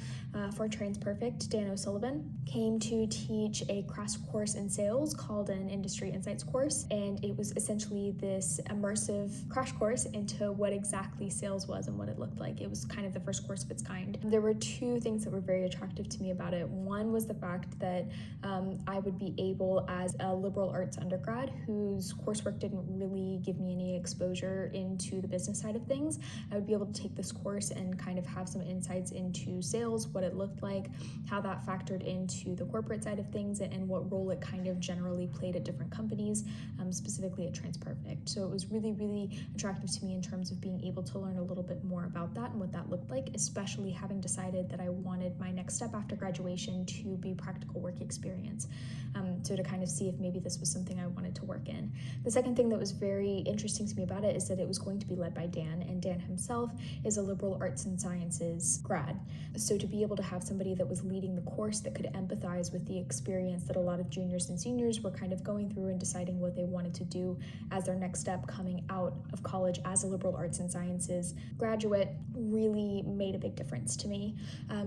for TransPerfect, Dan O'Sullivan, came to teach a crash course in sales called an Industry Insights course. And it was essentially this immersive crash course into what exactly sales was and what it looked like. It was kind of the first course of its kind. There were two things that were very attractive to me about it. One was the fact that I would be able, as a liberal arts undergrad whose coursework didn't really give me any exposure into the business side of things, I would be able to take this course and kind of have some insights into sales, what it looked like, how that factored into the corporate side of things, and what role it kind of generally played at different companies, specifically at TransPerfect. So it was really, really attractive to me in terms of being able to learn a little bit more about that and what that looked like, especially having decided that I wanted my next step after graduation to be practical work experience. So to kind of see if maybe this was something I wanted to work in. The second thing that was very interesting to me about it is that it was going to be led by Dan, and Dan himself is a liberal arts and sciences grad. So to be able to have somebody that was leading the course that could empathize with the experience that a lot of juniors and seniors were kind of going through and deciding what they wanted to do as their next step coming out of college as a liberal arts and sciences graduate really made a big difference to me.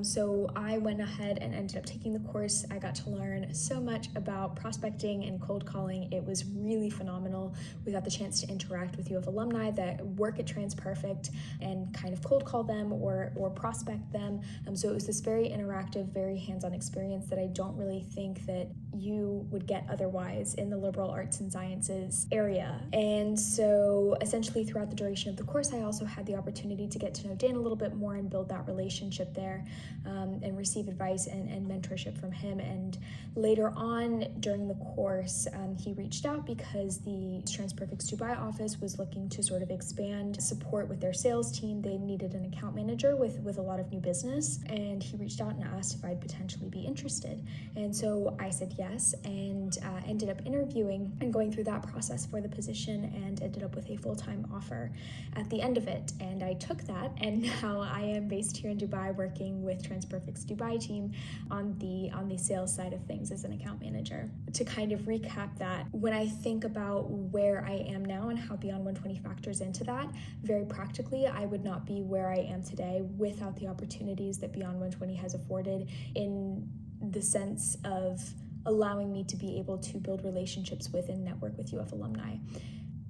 So I went ahead and ended up taking the course. I got to learn so much about prospecting and cold calling. It was really phenomenal. We got the chance to interact with UF alumni that work at TransPerfect and kind of cold call them or prospect them. So it was this very interactive, very hands-on experience that I don't really think that you would get otherwise in the liberal arts and sciences area. And so essentially throughout the duration of the course, I also had the opportunity to get to know Dan a little bit more and build that relationship there. and receive advice and mentorship from him. And later on during the course, he reached out because the TransPerfect's Dubai office was looking to sort of expand support with their sales team. They needed an account manager with a lot of new business, and he reached out and asked if I'd potentially be interested. And so I said yes, and ended up interviewing and going through that process for the position, and ended up with a full-time offer at the end of it. And I took that, and now I am based here in Dubai working with TransPerfect's Dubai team on the sales side of things as an account manager. To kind of recap that, when I think about where I am now and how Beyond 120 factors into that, very practically, I would not be where I am today without the opportunities that Beyond 120 has afforded, in the sense of allowing me to be able to build relationships with and network with UF alumni.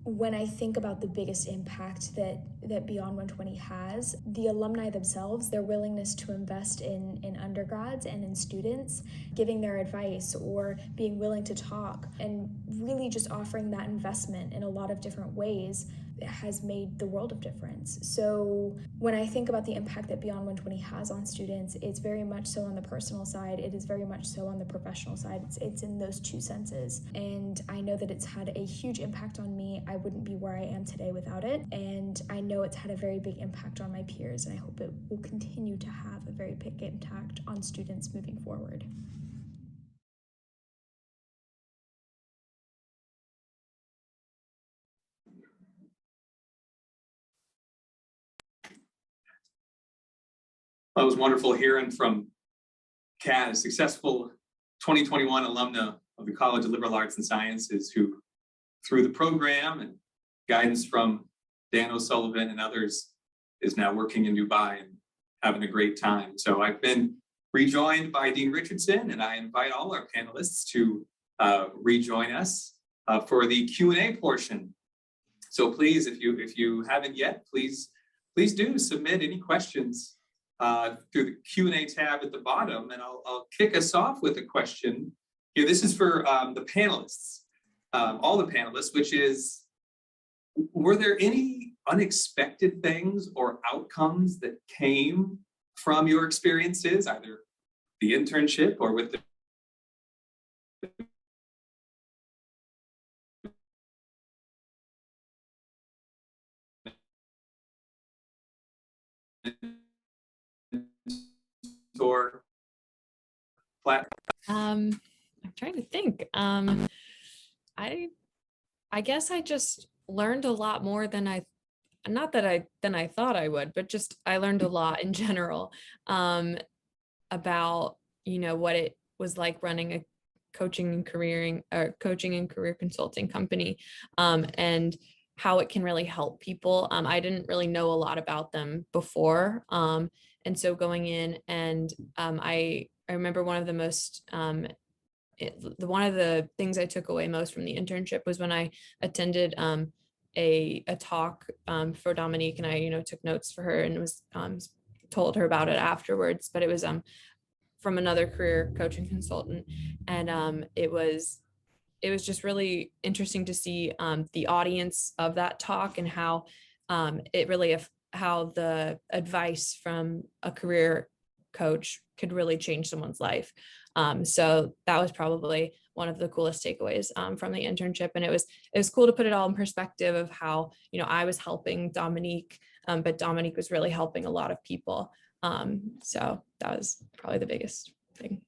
When I think about the biggest impact that Beyond 120 has, the alumni themselves, their willingness to invest in undergrads and in students, giving their advice or being willing to talk, and really just offering that investment in a lot of different ways, has made the world of difference. So when I think about the impact that Beyond 120 has on students, it's very much so on the personal side, it is very much so on the professional side. It's in those two senses. And I know that it's had a huge impact on me. I wouldn't be where I am today without it. And I know it's had a very big impact on my peers, and I hope it will continue to have a very big impact on students moving forward. Well, it was wonderful hearing from Kat, a successful 2021 alumna of the College of Liberal Arts and Sciences, who, through the program and guidance from Dan O'Sullivan and others, is now working in Dubai and having a great time. So I've been rejoined by Dean Richardson, and I invite all our panelists to rejoin us for the Q&A portion. So please, if you haven't yet, please do submit any questions through the Q&A tab at the bottom, and I'll kick us off with a question. Here, this is for the panelists, all the panelists, which is, were there any unexpected things or outcomes that came from your experiences, either the internship or with the or I'm trying to think. I guess I just learned a lot more than I thought I would, but just I learned a lot in general about, what it was like running a coaching and career consulting company, and how it can really help people. I didn't really know a lot about them before. And so going in, and I remember one of the most one of the things I took away most from the internship was when I attended a talk for Dominique, and I took notes for her and was told her about it afterwards. But it was from another career coaching consultant, and it was just really interesting to see the audience of that talk, and how how the advice from a career coach could really change someone's life. So that was probably one of the coolest takeaways from the internship. And it was cool to put it all in perspective of how, I was helping Dominique, but Dominique was really helping a lot of people. So that was probably the biggest thing.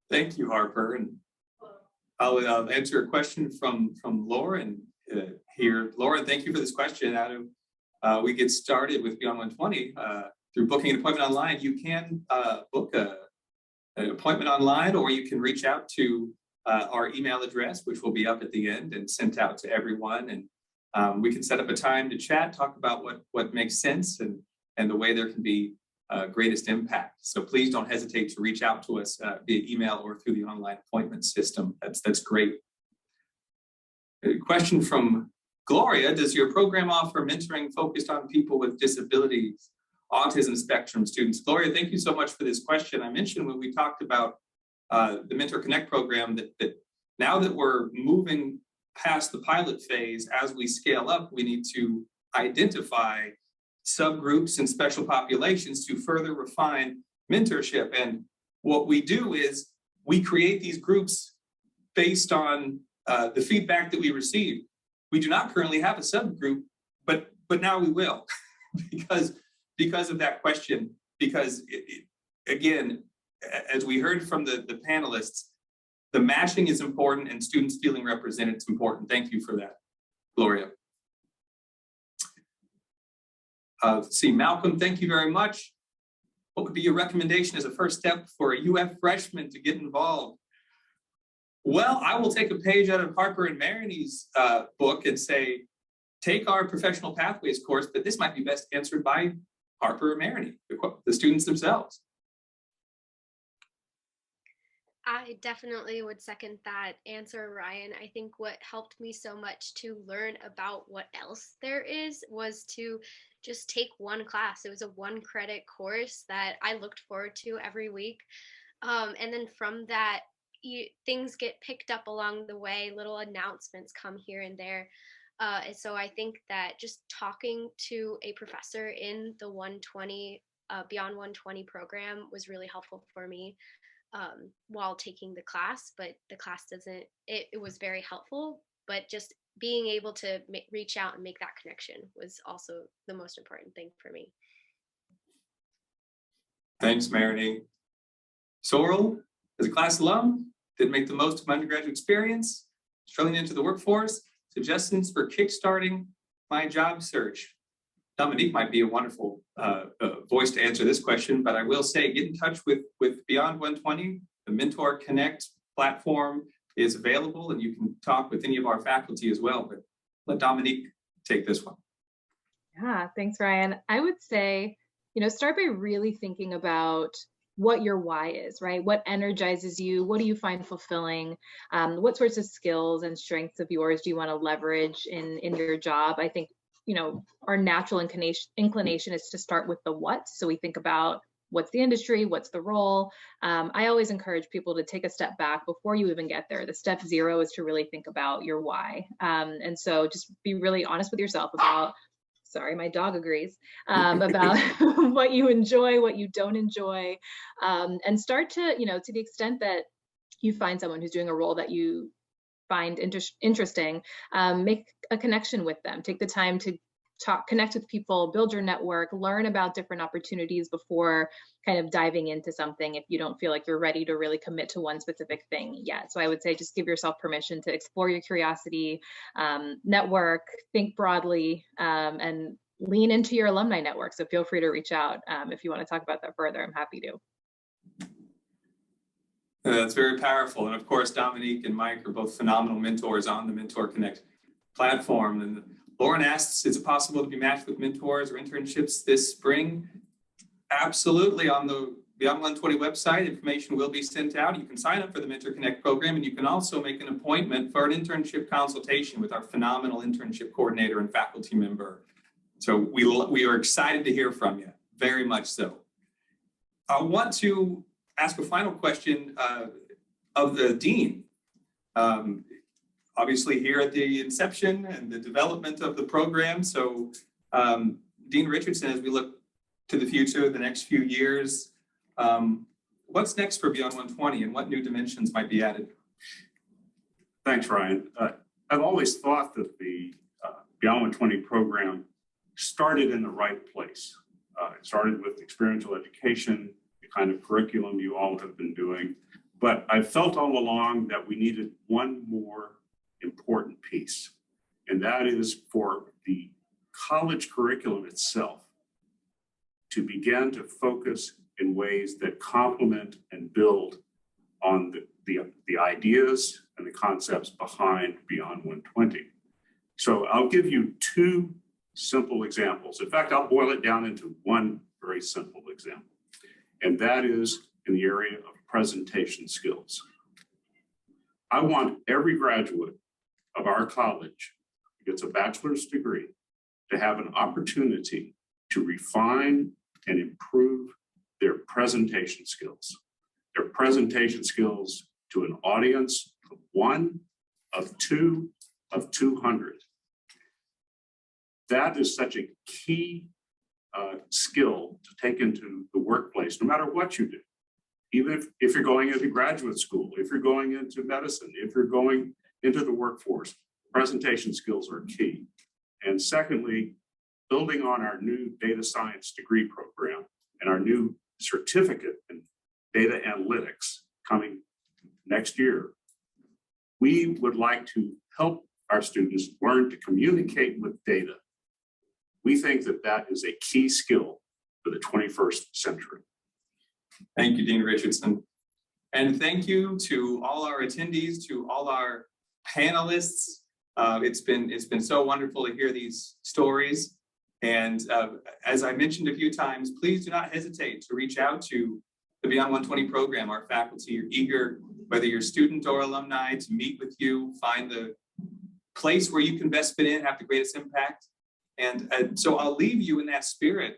Thank you, Harper. And I'll answer a question from Lauren here. Lauren, thank you for this question. We get started with Beyond 120 through booking an appointment online. You can book an appointment online, or you can reach out to our email address, which will be up at the end and sent out to everyone. And we can set up a time to chat, talk about what makes sense and the way there can be greatest impact. So please don't hesitate to reach out to us via email or through the online appointment system. That's great. A question from Gloria: does your program offer mentoring focused on people with disabilities, autism spectrum students? Gloria, thank you so much for this question. I mentioned when we talked about the Mentor Connect program that now that we're moving past the pilot phase, as we scale up, we need to identify subgroups and special populations to further refine mentorship. And what we do is we create these groups based on the feedback that we receive. We do not currently have a subgroup, but now we will because of that question. Because again, as we heard from the panelists, the matching is important and students feeling represented is important. Thank you for that, Gloria. Let's see, Malcolm, thank you very much. What would be your recommendation as a first step for a UF freshman to get involved? Well, I will take a page out of Harper and Mariny's book and say, take our professional pathways course, but this might be best answered by Harper or Mariny, the students themselves. I definitely would second that answer, Ryan. I think what helped me so much to learn about what else there is was to just take one class. It was a 1-credit course that I looked forward to every week. And then from that, things get picked up along the way, little announcements come here and there. And so I think that just talking to a professor in the Beyond 120 program was really helpful for me while taking the class, but the class it was very helpful, but just being able to reach out and make that connection was also the most important thing for me. Thanks, Mariny. Sorrel, as a class alum, did make the most of my undergraduate experience, struggling into the workforce, suggestions for kickstarting my job search. Dominique might be a wonderful voice to answer this question, but I will say get in touch with Beyond 120. The Mentor Connect platform is available and you can talk with any of our faculty as well, but let Dominique take this one. Yeah, thanks, Ryan. I would say, start by really thinking about what your why is, right? What energizes you? What do you find fulfilling? What sorts of skills and strengths of yours do you want to leverage in your job? I think, our natural inclination is to start with the what. So we think about what's the industry, what's the role. I always encourage people to take a step back before you even get there. The step 0 is to really think about your why. And so just be really honest with yourself about, sorry, my dog agrees, about what you enjoy, what you don't enjoy, and start to, to the extent that you find someone who's doing a role that you find interesting, make a connection with them. Take the time to connect with people, build your network, learn about different opportunities before kind of diving into something if you don't feel like you're ready to really commit to one specific thing yet. So I would say just give yourself permission to explore your curiosity, network, think broadly, and lean into your alumni network. So feel free to reach out if you want to talk about that further. I'm happy to. That's very powerful. And of course, Dominique and Mike are both phenomenal mentors on the Mentor Connect platform. And Lauren asks, is it possible to be matched with mentors or internships this spring? Absolutely. On the Beyond 120 website, information will be sent out. You can sign up for the Mentor Connect program, and you can also make an appointment for an internship consultation with our phenomenal internship coordinator and faculty member. So we are excited to hear from you, very much so. I want to ask a final question of the dean. Obviously here at the inception and the development of the program. So Dean Richardson, as we look to the future, the next few years, what's next for Beyond 120 and what new dimensions might be added? Thanks, Ryan. I've always thought that the Beyond 120 program started in the right place. It started with experiential education, the kind of curriculum you all have been doing. But I felt all along that we needed one more important piece, and that is for the college curriculum itself to begin to focus in ways that complement and build on the ideas and the concepts behind Beyond 120. So I'll give you two simple examples. In fact, I'll boil it down into one very simple example, and that is in the area of presentation skills. I want every graduate of our college who gets a bachelor's degree to have an opportunity to refine and improve their presentation skills. Their presentation skills to an audience of 1, of 2, of 200. That is such a key skill to take into the workplace, no matter what you do. Even if you're going into graduate school, if you're going into medicine, if you're going into the workforce, presentation skills are key. And secondly, building on our new data science degree program and our new certificate in data analytics coming next year, we would like to help our students learn to communicate with data. We think that that is a key skill for the 21st century. Thank you, Dean Richardson. And thank you to all our attendees, to all our panelists. It's been so wonderful to hear these stories. And as I mentioned a few times, please do not hesitate to reach out to the Beyond 120 program. Our faculty are eager, whether you're student or alumni, to meet with you, find the place where you can best fit in, have the greatest impact. And so I'll leave you in that spirit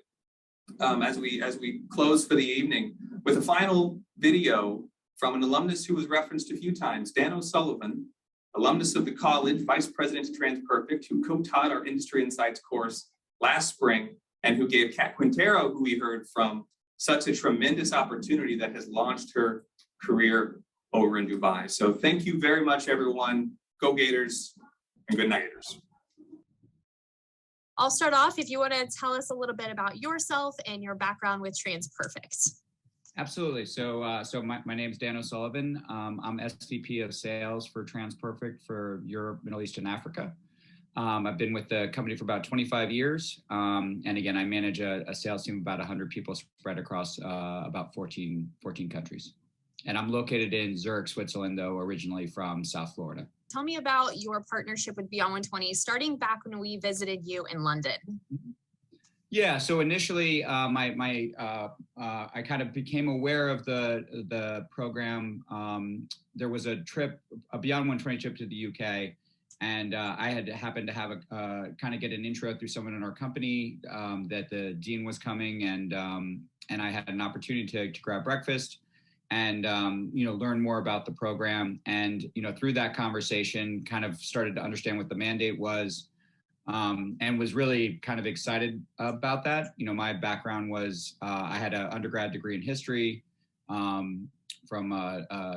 as we close for the evening with a final video from an alumnus who was referenced a few times, Dan O'Sullivan, alumnus of the college, vice president of TransPerfect, who co-taught our Industry Insights course last spring, and who gave Katkindero, who we heard from, such a tremendous opportunity that has launched her career over in Dubai. So thank you very much, everyone. Go Gators and good nighters. I'll start off if you want to tell us a little bit about yourself and your background with TransPerfect. Absolutely. So my name is Dan O'Sullivan. I'm SVP of Sales for TransPerfect for Europe, Middle East, and Africa. I've been with the company for about 25 years. And again, I manage a sales team of about 100 people spread across about 14 countries. And I'm located in Zurich, Switzerland, though, originally from South Florida. Tell me about your partnership with Beyond 120, starting back when we visited you in London. Yeah, so initially, I kind of became aware of the program. There was a Beyond 120 trip to the UK, and I had happened to have kind of get an intro through someone in our company that the dean was coming, and I had an opportunity to grab breakfast and learn more about the program. And through that conversation, kind of started to understand what the mandate was. And was really kind of excited about that. My background was I had an undergrad degree in history from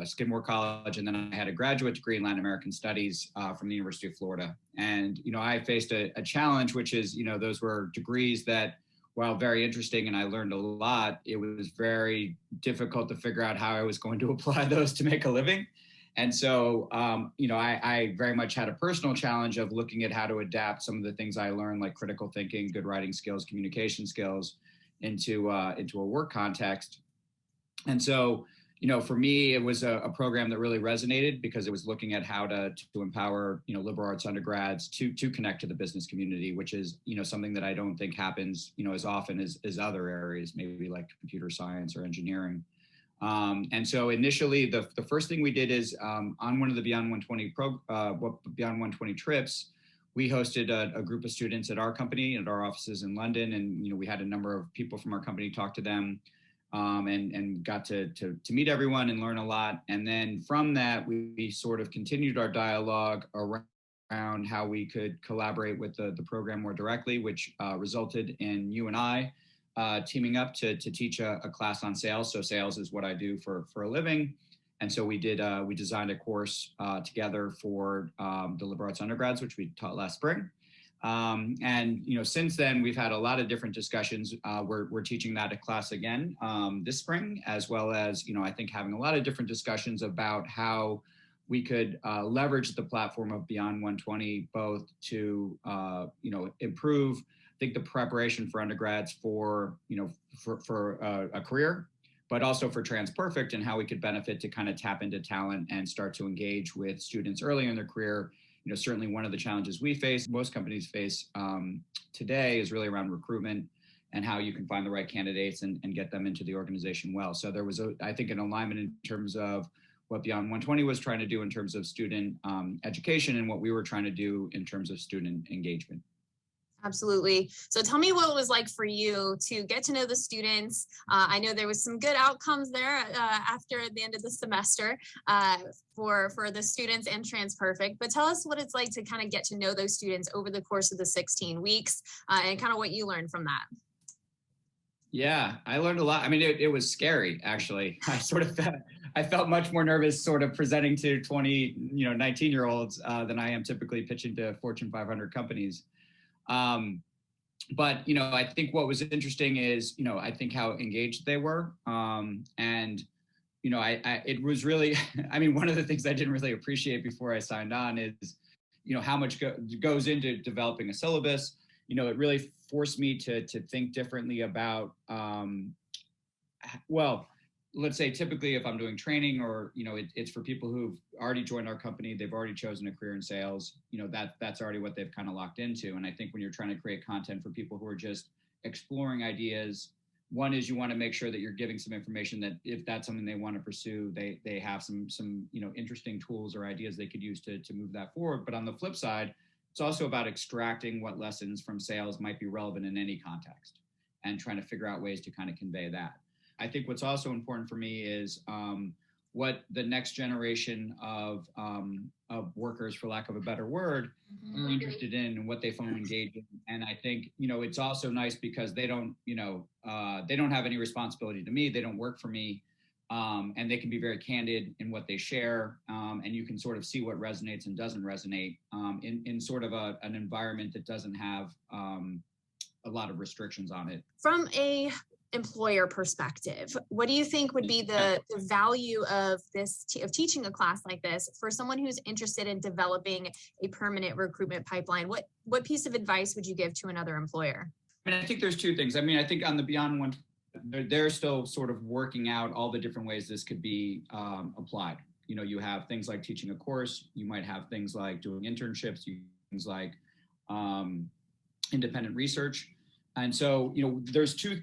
Skidmore College, and then I had a graduate degree in Latin American Studies from the University of Florida. And I faced a challenge, which is those were degrees that, while very interesting and I learned a lot, it was very difficult to figure out how I was going to apply those to make a living. And so, I very much had a personal challenge of looking at how to adapt some of the things I learned, like critical thinking, good writing skills, communication skills, into a work context. And so, for me, it was a program that really resonated because it was looking at how to empower, liberal arts undergrads to connect to the business community, which is, something that I don't think happens, as often as other areas, maybe like computer science or engineering. And so initially, the first thing we did is on one of the Beyond 120 trips, we hosted a group of students at our company, at our offices in London, and we had a number of people from our company talk to them, and got to meet everyone and learn a lot. And then from that, we sort of continued our dialogue around how we could collaborate with the program more directly, which resulted in you and I teaming up to teach a class on sales. So sales is what I do for a living. And so we designed a course together for the liberal arts undergrads, which we taught last spring. And since then, we've had a lot of different discussions. We're teaching that class again this spring, as well as, I think having a lot of different discussions about how we could leverage the platform of Beyond 120, both to, improve, I think, the preparation for undergrads for a career, but also for TransPerfect, and how we could benefit to kind of tap into talent and start to engage with students early in their career. Certainly one of the challenges we face, most companies face today, is really around recruitment and how you can find the right candidates and get them into the organization well. So there was, I think, an alignment in terms of what Beyond 120 was trying to do in terms of student education, and what we were trying to do in terms of student engagement. Absolutely. So tell me what it was like for you to get to know the students. I know there was some good outcomes there after the end of the semester for the students and TransPerfect, but tell us what it's like to kind of get to know those students over the course of the 16 weeks and kind of what you learned from that. Yeah, I learned a lot. I mean, it was scary, actually. I felt much more nervous sort of presenting to 19-year-olds than I am typically pitching to Fortune 500 companies. But, I think what was interesting is, I think how engaged they were. And, it was really, I mean, one of the things I didn't really appreciate before I signed on is, how much goes into developing a syllabus. It really forced me to think differently about, well, let's say typically if I'm doing training or, it's for people who've already joined our company, they've already chosen a career in sales, that's already what they've kind of locked into. And I think when you're trying to create content for people who are just exploring ideas, one is you want to make sure that you're giving some information that if that's something they want to pursue, they have some interesting tools or ideas they could use to move that forward. But on the flip side, it's also about extracting what lessons from sales might be relevant in any context and trying to figure out ways to kind of convey that. I think what's also important for me is what the next generation of workers, for lack of a better word, are interested in and what they find engaging. And I think, it's also nice because they don't have any responsibility to me. They don't work for me. And they can be very candid in what they share. And you can sort of see what resonates and doesn't resonate in sort of an environment that doesn't have a lot of restrictions on it. From a employer perspective, what do you think would be the value of of teaching a class like this for someone who's interested in developing a permanent recruitment pipeline? What piece of advice would you give to another employer? I mean, I think there's two things. I mean, I think on the Beyond120, they're still sort of working out all the different ways this could be applied. You have things like teaching a course, you might have things like doing internships, things like independent research. And so, there's two.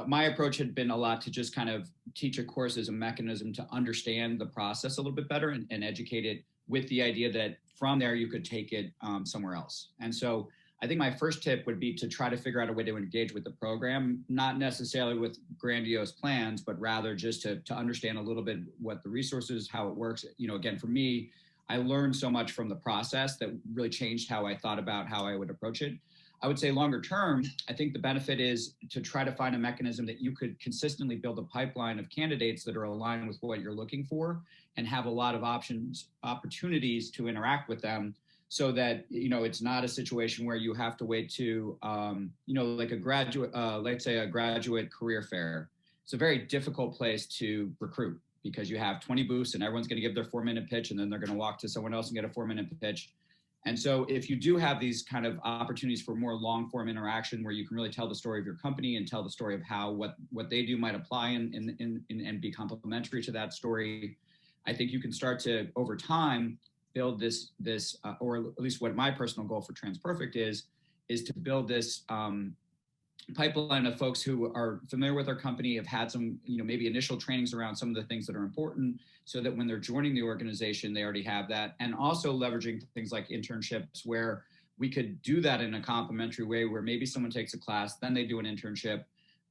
My approach had been a lot to just kind of teach a course as a mechanism to understand the process a little bit better and educate it with the idea that from there you could take it somewhere else. And so I think my first tip would be to try to figure out a way to engage with the program, not necessarily with grandiose plans, but rather just to understand a little bit what the resources, how it works. Again, for me, I learned so much from the process that really changed how I thought about how I would approach it. I would say longer term, I think the benefit is to try to find a mechanism that you could consistently build a pipeline of candidates that are aligned with what you're looking for and have a lot of opportunities to interact with them so that, it's not a situation where you have to wait to, like a graduate, let's say a graduate career fair. It's a very difficult place to recruit because you have 20 booths and everyone's going to give their 4-minute pitch and then they're going to walk to someone else and get a 4-minute pitch. And so if you do have these kind of opportunities for more long form interaction where you can really tell the story of your company and tell the story of how what they do might apply and be complementary to that story, I think you can start to, over time, build this or at least what my personal goal for TransPerfect is to build this pipeline of folks who are familiar with our company, have had some, maybe initial trainings around some of the things that are important so that when they're joining the organization, they already have that. And also leveraging things like internships where we could do that in a complementary way where maybe someone takes a class, then they do an internship,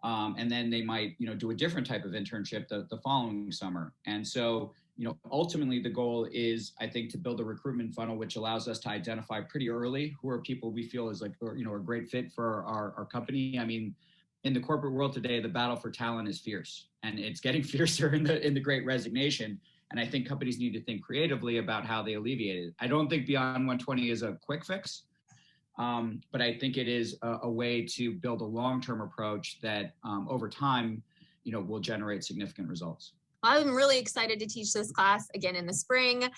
and then they might, do a different type of internship the following summer. And so, ultimately the goal is, I think, to build a recruitment funnel, which allows us to identify pretty early who are people we feel is like, a great fit for our company. I mean, in the corporate world today, the battle for talent is fierce and it's getting fiercer in the Great Resignation. And I think companies need to think creatively about how they alleviate it. I don't think Beyond120 is a quick fix, but I think it is a way to build a long-term approach that over time, will generate significant results. I'm really excited to teach this class again in the spring. And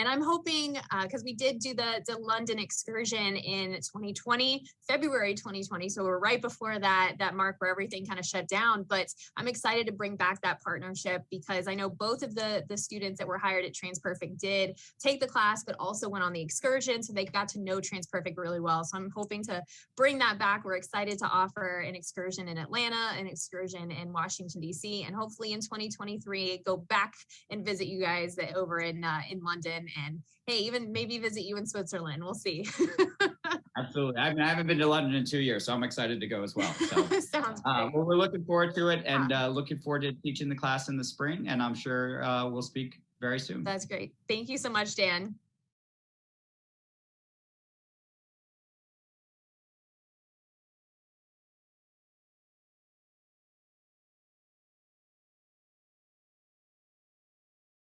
I'm hoping, because we did do the London excursion in 2020, February 2020. So we're right before that mark where everything kind of shut down. But I'm excited to bring back that partnership because I know both of the students that were hired at TransPerfect did take the class, but also went on the excursion. So they got to know TransPerfect really well. So I'm hoping to bring that back. We're excited to offer an excursion in Atlanta, an excursion in Washington, D.C., and hopefully in 2023, go back and visit you guys over in London, and hey, even maybe visit you in Switzerland. We'll see. Absolutely. I haven't been to London in 2 years, so I'm excited to go as well. So, sounds great. Well, we're looking forward to it and looking forward to teaching the class in the spring, and I'm sure we'll speak very soon. That's great. Thank you so much, Dan.